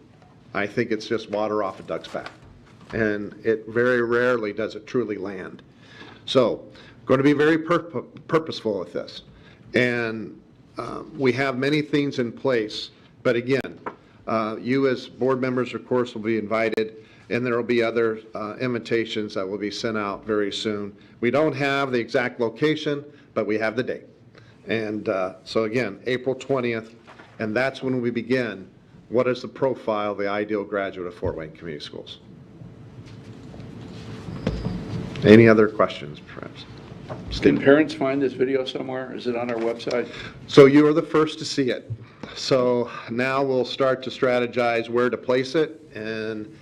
I think it's just water off a duck's back. And it very rarely does it truly land. So, going to be very purposeful with this. And we have many things in place. But again, you as board members, of course, will be invited, and there will be other invitations that will be sent out very soon. We don't have the exact location, but we have the date. And so again, April 20th, and that's when we begin. What is the profile of the ideal graduate of Fort Wayne Community Schools? Any other questions, perhaps? Can parents find this video somewhere? Is it on our website? So you are the first to see it. So now we'll start to strategize where to place it. And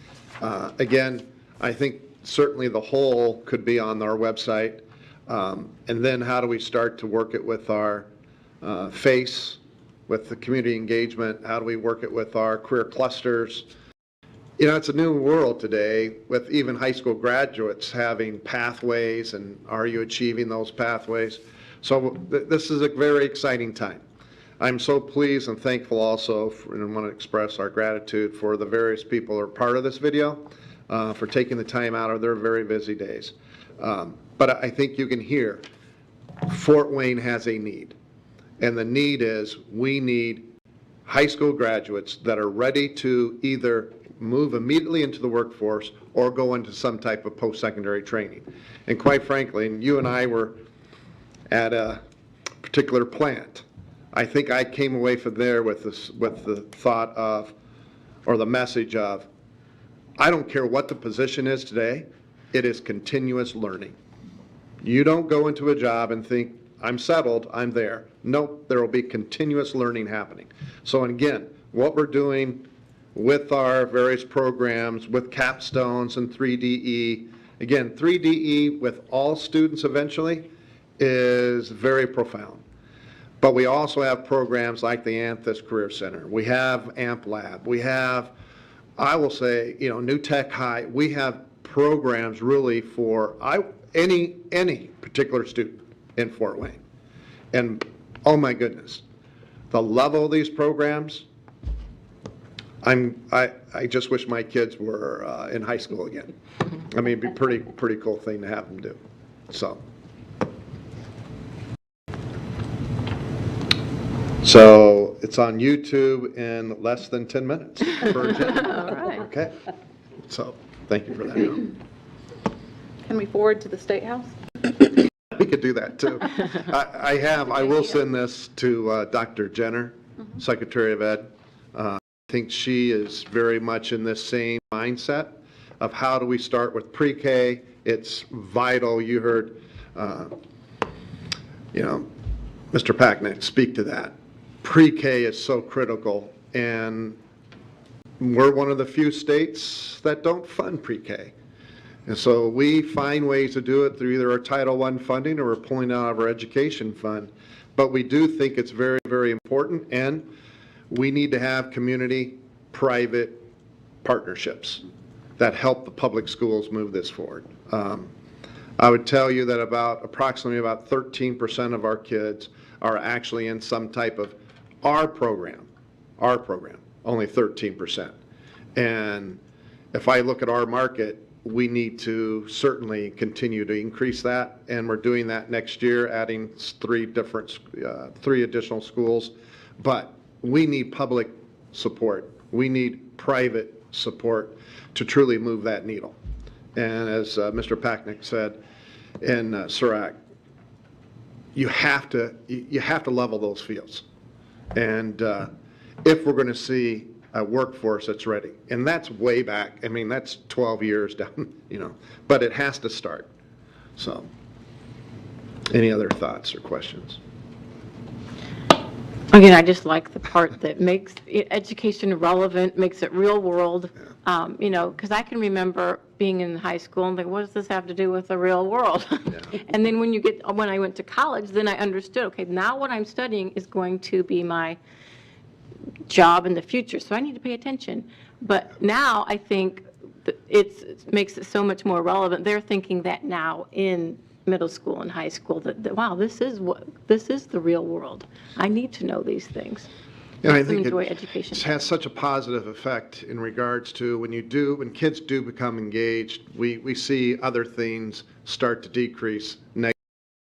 again, I think certainly the whole could be on our website. And then how do we start to work it with our FACE, with the community engagement? How do we work it with our career clusters? You know, it's a new world today with even high school graduates having pathways, and are you achieving those pathways? So this is a very exciting time. I'm so pleased and thankful also, and want to express our gratitude for the various people who are part of this video, for taking the time out of their very busy days. But I think you can hear Fort Wayne has a need. And the need is we need high school graduates that are ready to either move immediately into the workforce or go into some type of post-secondary training. And quite frankly, and you and I were at a particular plant, I think I came away from there with the thought of, or the message of, I don't care what the position is today, it is continuous learning. You don't go into a job and think, I'm settled, I'm there. Nope, there will be continuous learning happening. So again, what we're doing with our various programs, with capstones and 3DE, again, 3DE with all students eventually is very profound. But we also have programs like the Anthus Career Center. We have AMP Lab. We have, I will say, you know, New Tech High. We have programs really for any particular student in Fort Wayne. And oh my goodness, the level of these programs, I just wish my kids were in high school again. I mean, it'd be pretty cool thing to have them do. So it's on YouTube in less than 10 minutes. All right. Okay. So thank you for that. Can we forward to the State House? We could do that too. I will send this to Dr. Jenner, Secretary of Ed. I think she is very much in this same mindset of how do we start with pre-K. It's vital. You heard, you know, Mr. Packnick speak to that. Pre-K is so critical, and we're one of the few states that don't fund pre-K. And so we find ways to do it through either our Title I funding or we're pulling out of our education fund. But we do think it's very, very important, and we need to have community-private partnerships that help the public schools move this forward. I would tell you that approximately about 13% of our kids are actually in some type of our program, only 13%. And if I look at our market, we need to certainly continue to increase that, and we're doing that next year, adding three additional schools. But we need public support. We need private support to truly move that needle. And as Mr. Packnick said in Surac, you have to level those fields. And if we're going to see a workforce that's ready, and that's way back. I mean, that's 12 years down, you know, but it has to start. So, any other thoughts or questions? Again, I just like the part that makes education relevant, makes it real world. You know, because I can remember being in high school and like, what does this have to do with the real world? Yeah. And then when I went to college, then I understood, okay, now what I'm studying is going to be my job in the future, so I need to pay attention. But now I think it makes it so much more relevant. They're thinking that now in middle school and high school that wow, this is the real world. I need to know these things. Yeah, I think enjoy it education. has such a positive effect in regards to when kids do become engaged, we see other things start to decrease, negative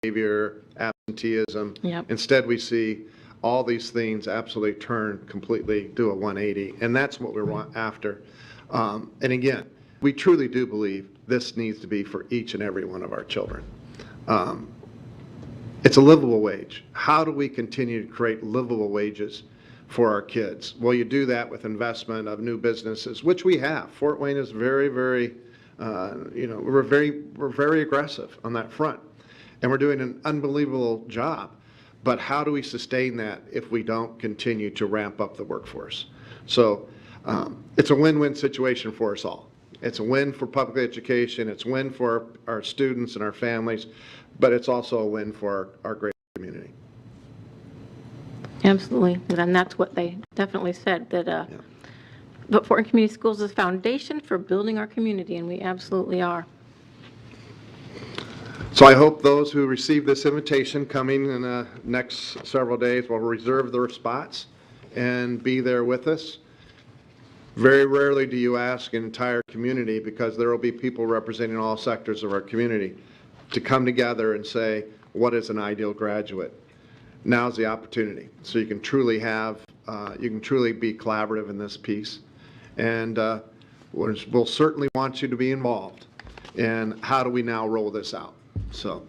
behavior, absenteeism. Yep. Instead, we see all these things absolutely turn completely, do a 180, and that's what we're after. And again, we truly do believe this needs to be for each and every one of our children. It's a livable wage. How do we continue to create livable wages for our kids? Well, you do that with investment of new businesses, which we have. Fort Wayne is very, very, you know, we're very aggressive on that front, and we're doing an unbelievable job. But how do we sustain that if we don't continue to ramp up the workforce? So it's a win-win situation for us all. It's a win for public education, it's a win for our students and our families, but it's also a win for our great community. Absolutely, and that's what they definitely said, that But Fort Wayne Community Schools is a foundation for building our community, and we absolutely are. So I hope those who receive this invitation coming in the next several days will reserve their spots and be there with us. Very rarely do you ask an entire community, because there will be people representing all sectors of our community, to come together and say, what is an ideal graduate? Now's the opportunity. So you can truly be collaborative in this piece. And we'll certainly want you to be involved. And how do we now roll this out? So,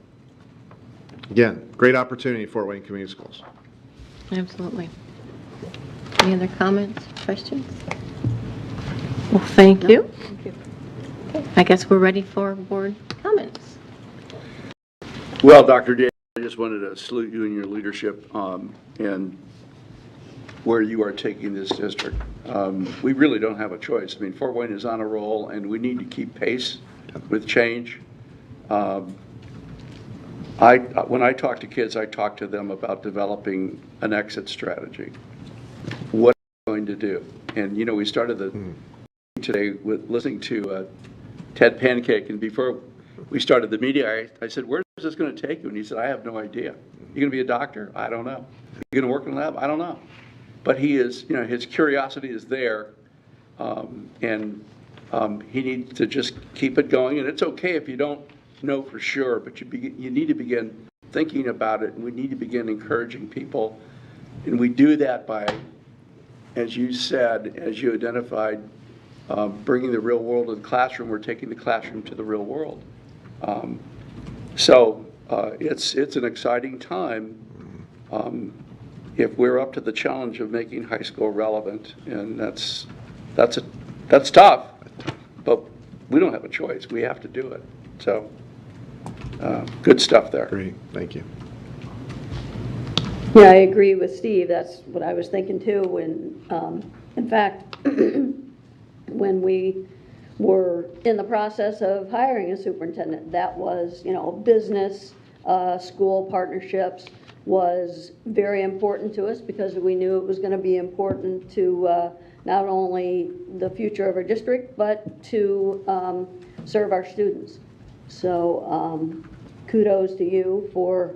again, great opportunity for Fort Wayne Community Schools. Absolutely. Any other comments, questions? Well, thank you. Thank you. I guess we're ready for board comments. Well, Dr. Dan, I just wanted to salute you and your leadership and where you are taking this district. We really don't have a choice. I mean, Fort Wayne is on a roll, and we need to keep pace with change. When I talk to kids, I talk to them about developing an exit strategy. What are we going to do? And, you know, we started the today with listening to Ted Pancake, and before we started the meeting, I said, where is this going to take you? And he said, I have no idea. You're going to be a doctor? I don't know. You're going to work in a lab? I don't know. But he is, you know, his curiosity is there, and he needs to just keep it going. And it's okay if you don't know for sure, but you need to begin thinking about it, and we need to begin encouraging people. And we do that by, as you said, as you identified, bringing the real world to the classroom. We're taking the classroom to the real world. So it's an exciting time if we're up to the challenge of making high school relevant, and that's tough, but we don't have a choice. We have to do it. So good stuff there. Great, thank you. Yeah, I agree with Steve. That's what I was thinking too. When, in fact, when we were in the process of hiring a superintendent, that was, you know, business, school partnerships was very important to us, because we knew it was going to be important to not only the future of our district, but to serve our students. So kudos to you for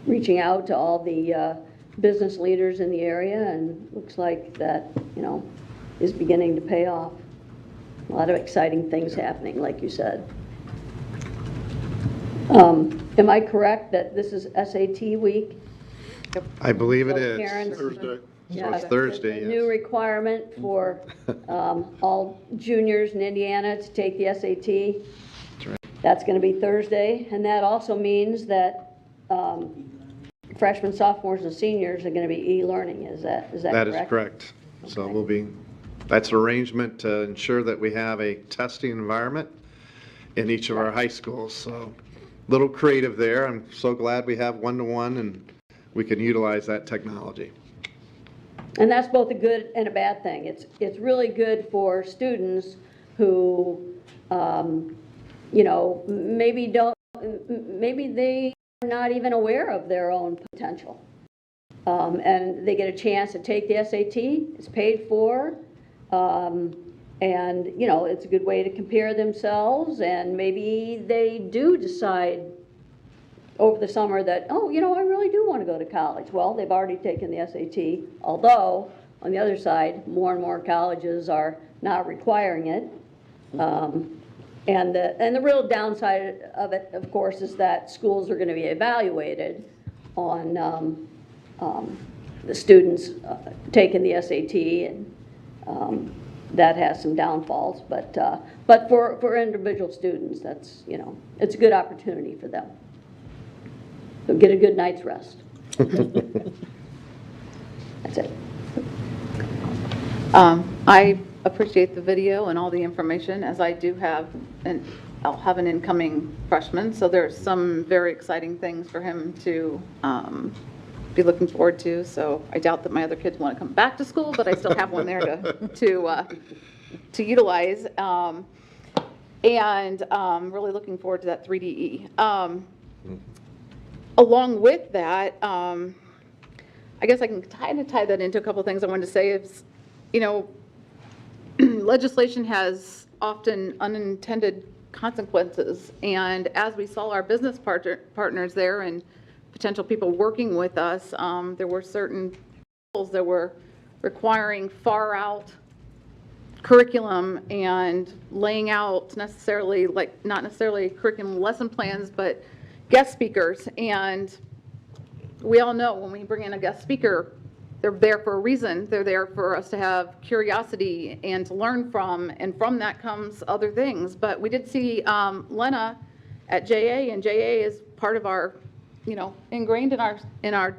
reaching out to all the business leaders in the area, and looks like that, you know, is beginning to pay off. A lot of exciting things happening, like you said. Am I correct that this is SAT week? I believe it So is. parents- Thursday. So it's Thursday, The yes. new requirement for all juniors in Indiana to take the SAT. That's right. That's going to be Thursday, and that also means that freshmen, sophomores, and seniors are going to be e-learning. Is that correct? That is correct. So that's an arrangement to ensure that we have a testing environment in each of our high schools. So a little creative there. I'm so glad we have one-to-one and we can utilize that technology. And that's both a good and a bad thing. It's really good for students who, you know, maybe they are not even aware of their own potential. And they get a chance to take the SAT. It's paid for. And, you know, it's a good way to compare themselves, and maybe they do decide over the summer that, oh, you know, I really do want to go to college. Well, they've already taken the SAT, although, on the other side, more and more colleges are not requiring it. And the real downside of it, of course, is that schools are going to be evaluated on the students taking the SAT, and that has some downfalls. But for individual students, that's, you know, it's a good opportunity for them. So get a good night's rest. That's it. I appreciate the video and all the information, as I do have, and I'll have an incoming freshman, so there's some very exciting things for him to be looking forward to. So I doubt that my other kids want to come back to school, but I still have one there to utilize, and really looking forward to that 3DE. Along with that, I guess I can kind of tie that into a couple of things I wanted to say. Is, you know, legislation has often unintended consequences, and as we saw our business partners there and potential people working with us, there were certain rules that were requiring far out curriculum and laying out necessarily, like, not necessarily curriculum lesson plans, but guest speakers. And we all know when we bring in a guest speaker, they're there for a reason. They're there for us to have curiosity and to learn from, and from that comes other things. But we did see Lena at JA, and JA is part of our, ingrained in our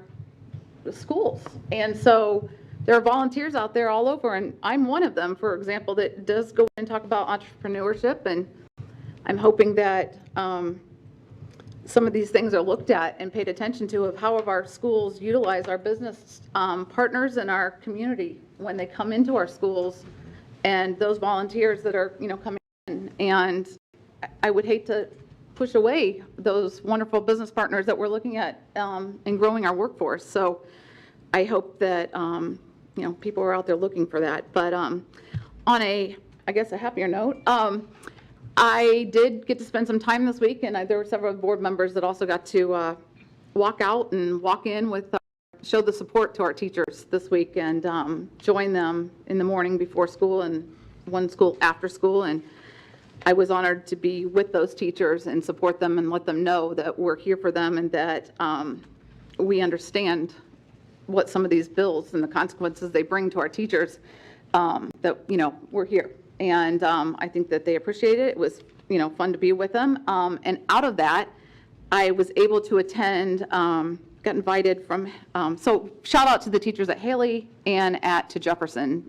schools. And so there are volunteers out there all over, and I'm one of them, for example, that does go and talk about entrepreneurship, and I'm hoping that some of these things are looked at and paid attention to of how our schools utilize our business partners in our community when they come into our schools, and those volunteers that are, coming in. And I would hate to push away those wonderful business partners that we're looking at in growing our workforce. So I hope that, people are out there looking for that. But on a happier note, I did get to spend some time this week, and there were several board members that also got to walk out and walk in with, show the support to our teachers this week, and join them in the morning before school and one school after school. And I was honored to be with those teachers and support them and let them know that we're here for them, and that we understand what some of these bills and the consequences they bring to our teachers, that, we're here. And I think that they appreciate it. It was, fun to be with them. And out of that, I was able to attend, got invited from, so shout out to the teachers at Haley and to Jefferson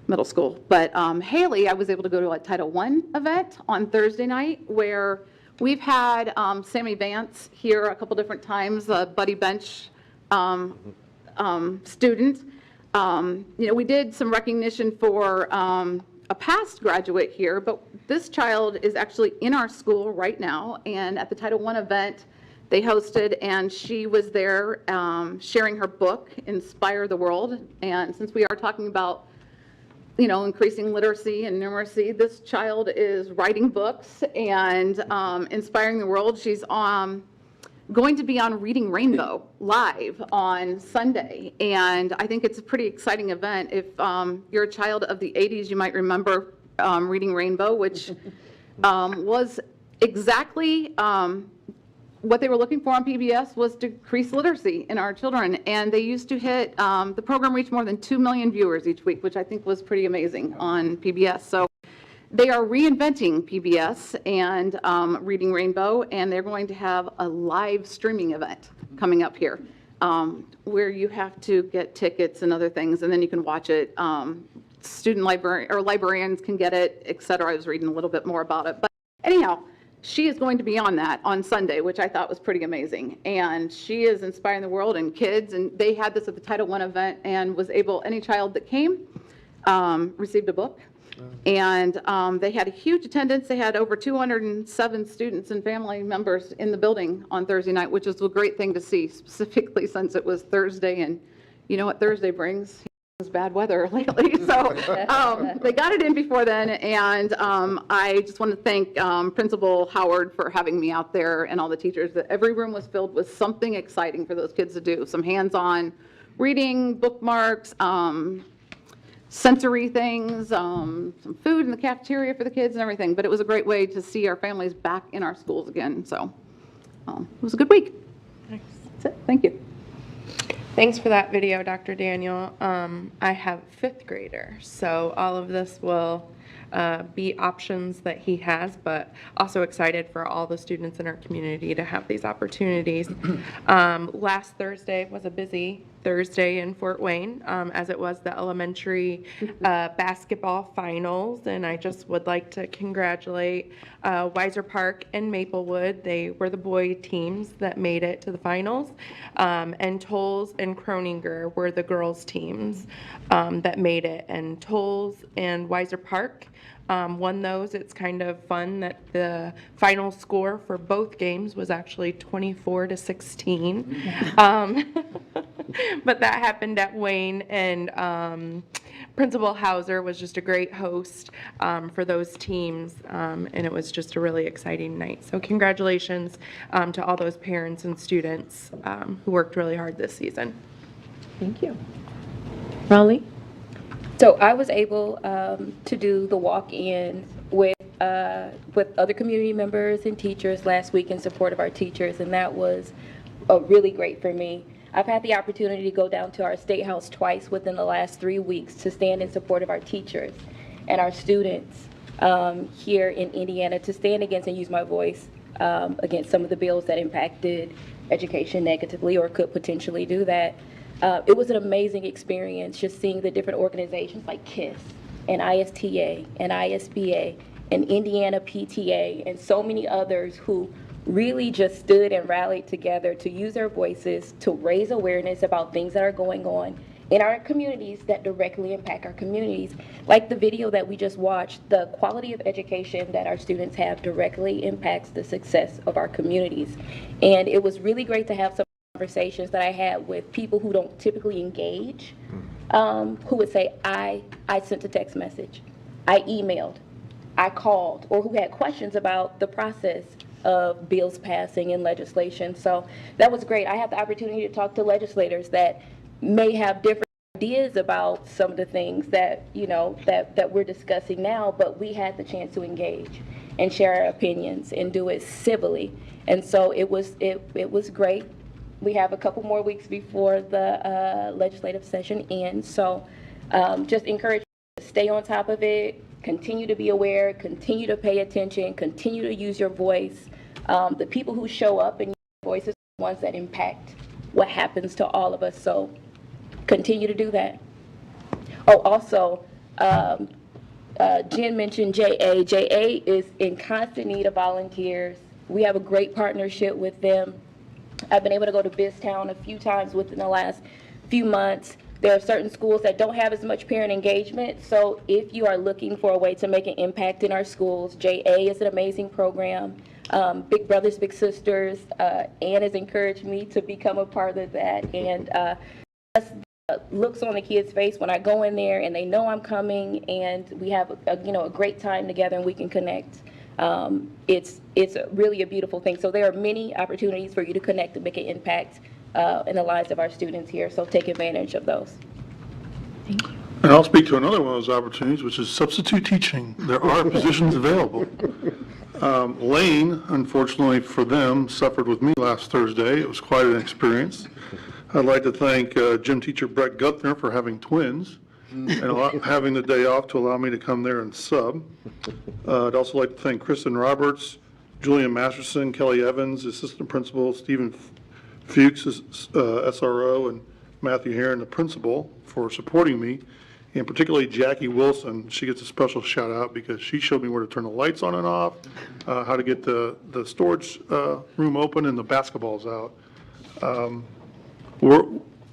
Middle School. But Haley, I was able to go to a Title I event on Thursday night, where we've had Sammy Vance here a couple different times, a Buddy Bench student. We did some recognition for a past graduate here, but this child is actually in our school right now, and at the Title I event they hosted, and she was there sharing her book, Inspire the World. And since we are talking about, increasing literacy and numeracy, this child is writing books and inspiring the world. She's going to be on Reading Rainbow live on Sunday, and I think it's a pretty exciting event. If you're a child of the 80s, you might remember Reading Rainbow, which was exactly what they were looking for on PBS, was to increase literacy in our children. And they used to hit, the program reached more than 2 million viewers each week, which I think was pretty amazing on PBS. So they are reinventing PBS and Reading Rainbow, and they're going to have a live streaming event coming up here, where you have to get tickets and other things, and then you can watch it. Student librarians can get it, etc. I was reading a little bit more about it. But anyhow, she is going to be on that on Sunday, which I thought was pretty amazing. And she is inspiring the world and kids, and they had this at the Title I event, and was able, any child that came received a book. And they had a huge attendance. They had over 207 students and family members in the building on Thursday night, which is a great thing to see, specifically since it was Thursday, and you know what Thursday brings? It's bad weather lately. So they got it in before then, and I just want to thank Principal Howard for having me out there, and all the teachers. That every room was filled with something exciting for those kids to do, some hands-on reading, bookmarks, sensory things, some food in the cafeteria for the kids and everything. But it was a great way to see our families back in our schools again. So it was a good week. Nice. That's it. Thank you. Thanks for that video, Dr. Daniel. I have a 5th grader, so all of this will be options that he has, but also excited for all the students in our community to have these opportunities. Last Thursday was a busy Thursday in Fort Wayne, as it was the elementary basketball finals, and I just would like to congratulate Weiser Park and Maplewood. They were the boy teams that made it to the finals, and Tolles and Croninger were the girls teams that made it, and Tolles and Weiser Park won those. It's kind of fun that the final score for both games was actually 24-16. But that happened at Wayne, and Principal Hauser was just a great host for those teams, and it was just a really exciting night. So congratulations to all those parents and students who worked really hard this season. Thank you. Raleigh? So I was able to do the walk-in with other community members and teachers last week in support of our teachers, and that was really great for me. I've had the opportunity to go down to our State House twice within the last 3 weeks to stand in support of our teachers and our students here in Indiana, to stand against and use my voice against some of the bills that impacted education negatively or could potentially do that. It was an amazing experience just seeing the different organizations like KISS and ISTA and ISBA and Indiana PTA and so many others who really just stood and rallied together to use their voices to raise awareness about things that are going on in our communities that directly impact our communities. Like the video that we just watched, the quality of education that our students have directly impacts the success of our communities. And it was really great to have some conversations that I had with people who don't typically engage, who would say, I sent a text message, I emailed, I called, or who had questions about the process of bills passing and legislation. So that was great. I had the opportunity to talk to legislators that may have different ideas about some of the things that, you know, that we're discussing now, but we had the chance to engage and share our opinions and do it civilly. And so it was great. We have a couple more weeks before the legislative session ends. So just encourage you to stay on top of it, continue to be aware, continue to pay attention, continue to use your voice. The people who show up and use their voices are the ones that impact what happens to all of us. So continue to do that. Oh, also, Jen mentioned JA. JA is in constant need of volunteers. We have a great partnership with them. I've been able to go to Biztown a few times within the last few months. There are certain schools that don't have as much parent engagement, so if you are looking for a way to make an impact in our schools, JA is an amazing program. Big Brothers Big Sisters, Ann has encouraged me to become a part of that, and just the looks on the kids' face when I go in there and they know I'm coming, and we have a great time together and we can connect. It's really a beautiful thing. So there are many opportunities for you to connect and make an impact in the lives of our students here, so take advantage of those. Thank you. And I'll speak to another one of those opportunities, which is substitute teaching. There are positions available. Lane, unfortunately for them, suffered with me last Thursday. It was quite an experience. I'd like to thank gym teacher Brett Guthner for having twins and having the day off to allow me to come there and sub. I'd also like to thank Kristen Roberts, Julian Masterson, Kelly Evans, assistant principal, Stephen Fuchs, SRO, and Matthew Heron, the principal, for supporting me, and particularly Jackie Wilson. She gets a special shout out because she showed me where to turn the lights on and off, how to get the storage room open and the basketballs out.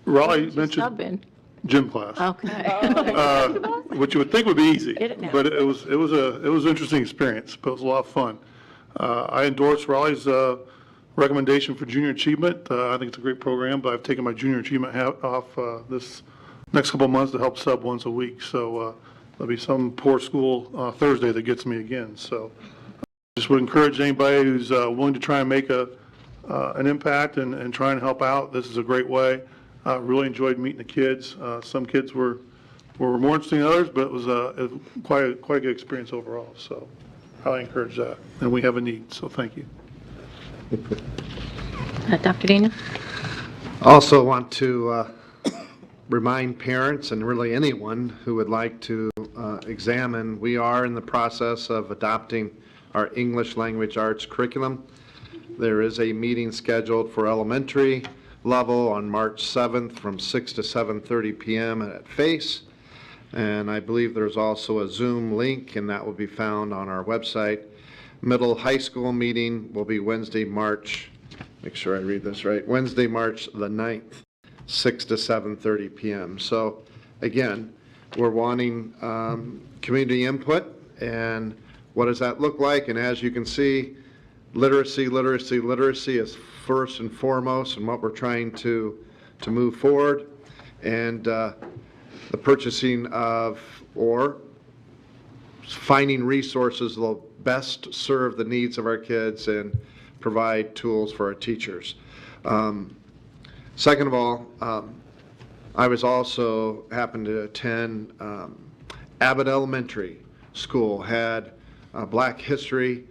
Raleigh mentioned gym class. Okay. Which you would think would be easy, Get it now. but it was an interesting experience, but it was a lot of fun. I endorse Raleigh's recommendation for junior achievement. I think it's a great program, but I've taken my junior achievement hat off this next couple of months to help sub once a week. So there'll be some poor school Thursday that gets me again. So just would encourage anybody who's willing to try and make an impact and try and help out. This is a great way. Really enjoyed meeting the kids. Some kids were more interesting than others, but it was quite a good experience overall. So highly encourage that. And we have a need, so thank you. Dr. Daniel? Also want to remind parents and really anyone who would like to examine, we are in the process of adopting our English language arts curriculum. There is a meeting scheduled for elementary level on March 7th from 6 to 7:30 p.m. at FACE. And I believe there's also a Zoom link, and that will be found on our website. Middle high school meeting will be Wednesday, March, make sure I read this right, Wednesday, March the 9th, 6 to 7:30 p.m. So again, we're wanting community input, and what does that look like? And as you can see, literacy is first and foremost in what we're trying to move forward. And the purchasing of or finding resources that will best serve the needs of our kids and provide tools for our teachers. Second of all, I was also happened to attend Abbott Elementary School had a Black History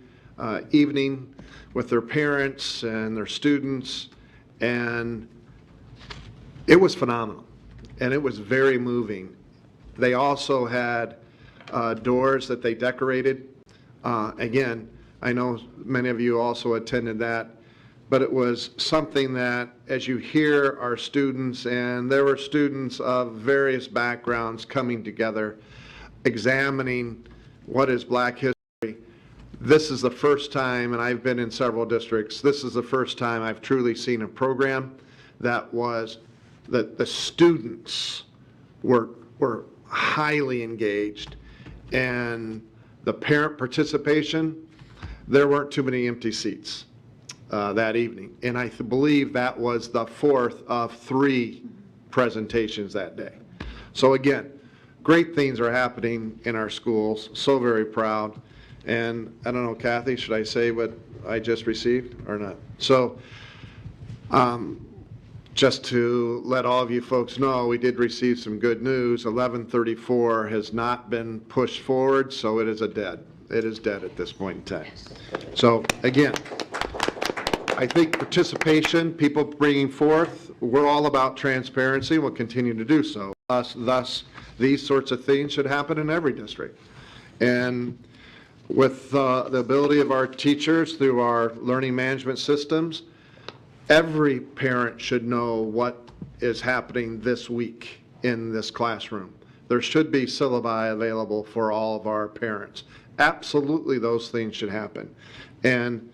evening with their parents and their students, and it was phenomenal, and it was very moving. They also had doors that they decorated. Again, I know many of you also attended that, but it was something that, as you hear our students, and there were students of various backgrounds coming together, examining what is Black history. This is the first time, and I've been in several districts, this is the first time I've truly seen a program that was, that the students were highly engaged, and the parent participation, there weren't too many empty seats that evening. And I believe that was the fourth of 3 presentations that day. So again, great things are happening in our schools, so very proud. And I don't know, Kathy, should I say what I just received or not? So just to let all of you folks know, we did receive some good news. 1134 has not been pushed forward, so it is dead. It is dead at this point in time. So again, I think participation, people bringing forth, we're all about transparency. We'll continue to do so. Thus, these sorts of things should happen in every district. And with the ability of our teachers through our learning management systems, every parent should know what is happening this week in this classroom. There should be syllabi available for all of our parents. Absolutely, those things should happen. And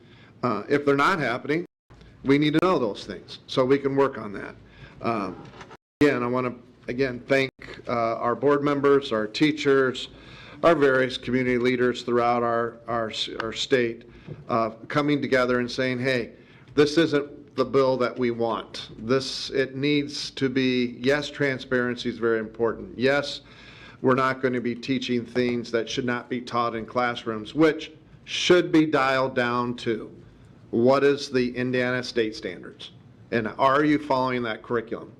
if they're not happening, we need to know those things so we can work on that. Again, I want to thank our board members, our teachers, our various community leaders throughout our state coming together and saying, hey, this isn't the bill that we want. It needs to be, yes, transparency is very important. Yes, we're not going to be teaching things that should not be taught in classrooms, which should be dialed down to what is the Indiana state standards, and are you following that curriculum?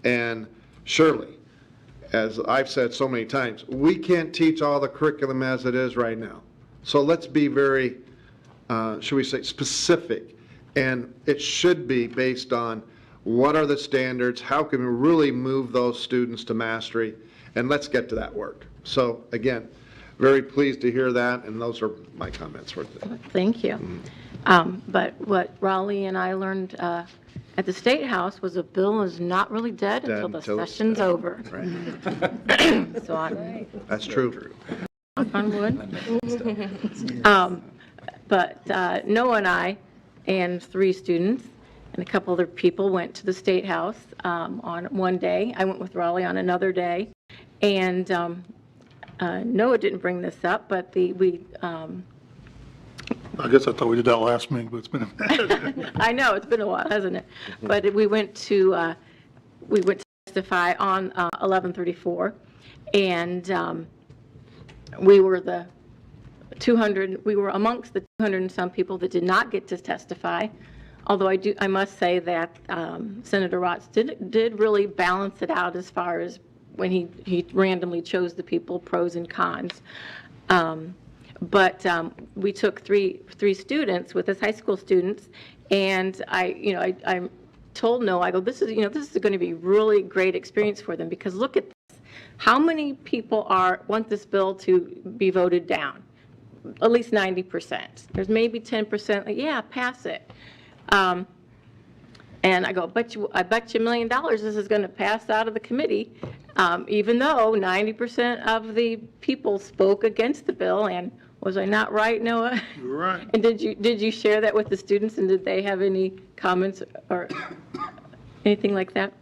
And surely, as I've said so many times, we can't teach all the curriculum as it is right now. So let's be very, should we say, specific. And it should be based on what are the standards, how can we really move those students to mastery, and let's get to that work. So again, very pleased to hear that, and those are my comments for today. Thank you. But what Raleigh and I learned at the State House was a bill is not really dead until the session's over. Right. So I'm That's true. knock on wood. But Noah and I and 3 students and a couple other people went to the State House on one day. I went with Raleigh on another day. And Noah didn't bring this up, but I guess I thought we did that last meeting, but it's been a minute. I know, it's been a while, hasn't it? But we went to testify on 1134, and we were amongst the 200 and some people that did not get to testify. Although I must say that Senator Rotz did really balance it out as far as when he randomly chose the people, pros and cons. But we took three students with us, high school students, and I told Noah, I go, this is going to be really great experience for them, because look at this. How many people want this bill to be voted down? At least 90%. There's maybe 10%, like, yeah, pass it. And I go, I bet you $1 million this is going to pass out of the committee, even though 90% of the people spoke against the bill. And was I not right, Noah? You were right. And did you share that with the students, and did they have any comments or anything like that?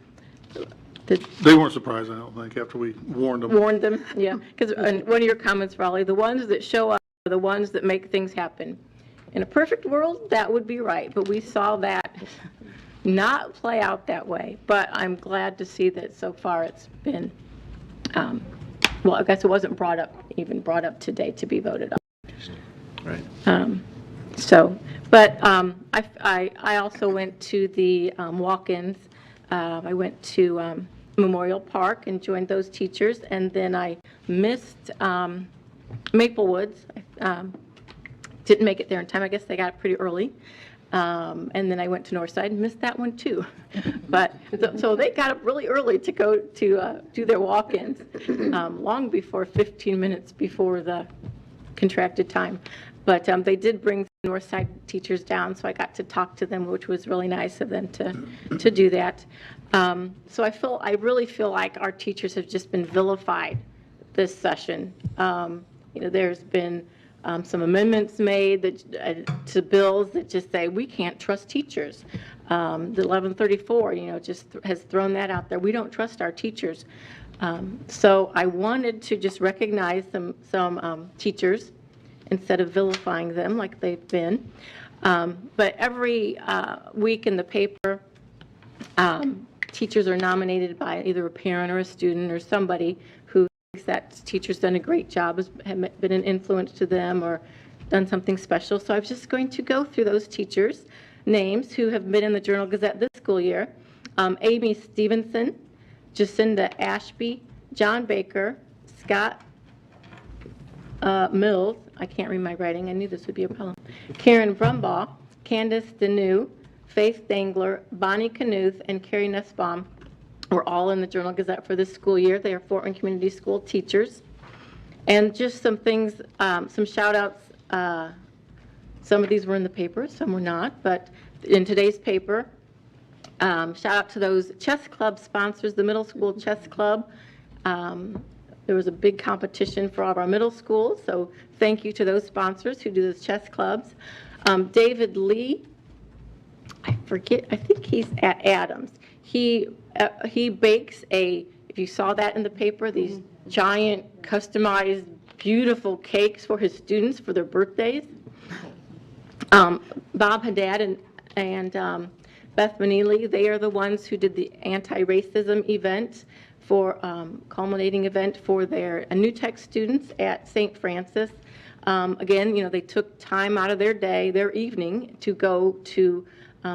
They weren't surprised, I don't think, after we warned them. Warned them, yeah. Because one of your comments, Raleigh, the ones that show up are the ones that make things happen. In a perfect world, that would be right, but we saw that not play out that way. But I'm glad to see that so far it's been well, I guess it wasn't even brought up today to be voted on. Right. So, but I also went to the walk-ins. I went to Memorial Park and joined those teachers, and then I missed Maple Woods. Didn't make it there in time. I guess they got it pretty early. And then I went to Northside and missed that one too. But so they got up really early to go to do their walk-ins, long before 15 minutes before the contracted time. But they did bring the Northside teachers down, so I got to talk to them, which was really nice of them to do that. So I really feel like our teachers have just been vilified this session. There's been some amendments made to bills that just say we can't trust teachers. The 1134, just has thrown that out there. We don't trust our teachers. So I wanted to just recognize some teachers instead of vilifying them like they've been. But every week in the paper, teachers are nominated by either a parent or a student or somebody who thinks that teacher's done a great job, has been an influence to them or done something special. So I was just going to go through those teachers' names who have been in the Journal-Gazette this school year. Amy Stevenson, Jacinda Ashby, John Baker, Scott Mills, I can't read my writing, I knew this would be a problem, Karen Brumbaugh, Candace Deneau, Faith Dangler, Bonnie Knuth, and Carrie Nussbaum were all in the Journal-Gazette for this school year. They are Fort Wayne Community School teachers. And just some things, some shout-outs. Some of these were in the paper, some were not, but in today's paper, shout out to those chess club sponsors, the middle school chess club. There was a big competition for all of our middle schools, so thank you to those sponsors who do those chess clubs. David Lee, I think he's at Adams. He bakes if you saw that in the paper, these giant, customized, beautiful cakes for his students for their birthdays. Bob Haddad and Beth Manili, they are the ones who did the anti-racism event culminating event for their New Tech students at St. Francis. Again, they took time out of their day, their evening, to go to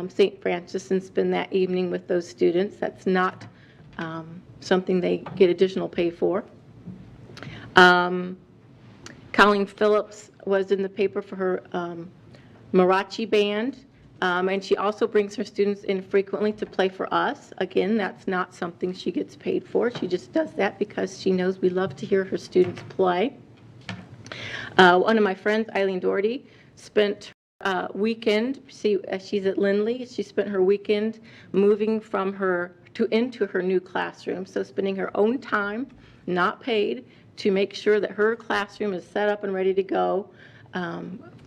St. Francis and spend that evening with those students. That's not something they get additional pay for. Colleen Phillips was in the paper for her Marachi band. And she also brings her students in frequently to play for us. Again, that's not something she gets paid for. She just does that because she knows we love to hear her students play. One of my friends, Eileen Doherty, spent her weekend, she's at Lindley, she spent her weekend moving from into her new classroom, so spending her own time, not paid, to make sure that her classroom is set up and ready to go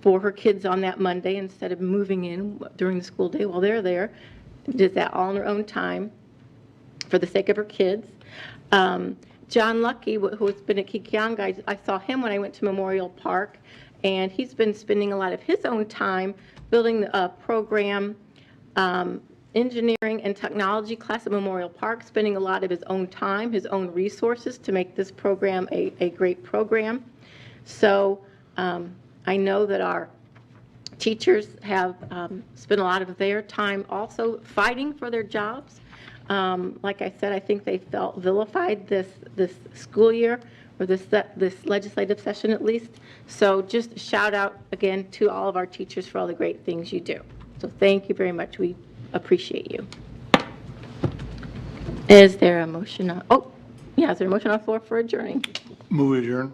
for her kids on that Monday instead of moving in during the school day while they're there. Did that all in her own time for the sake of her kids. John Lucky, who has been at Kikianga, I saw him when I went to Memorial Park, and he's been spending a lot of his own time building a program, engineering and technology class at Memorial Park, spending a lot of his own time, his own resources to make this program a great program. So I know that our teachers have spent a lot of their time also fighting for their jobs. Like I said, I think they felt vilified this school year, or this legislative session at least. So just shout out again to all of our teachers for all the great things you do. So thank you very much. We appreciate you. Is there a motion on, is there a motion on the floor for adjourning? Move adjourn.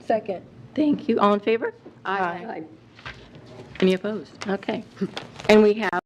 Second. Thank you. All in favor? Aye. Any opposed? Okay. And we have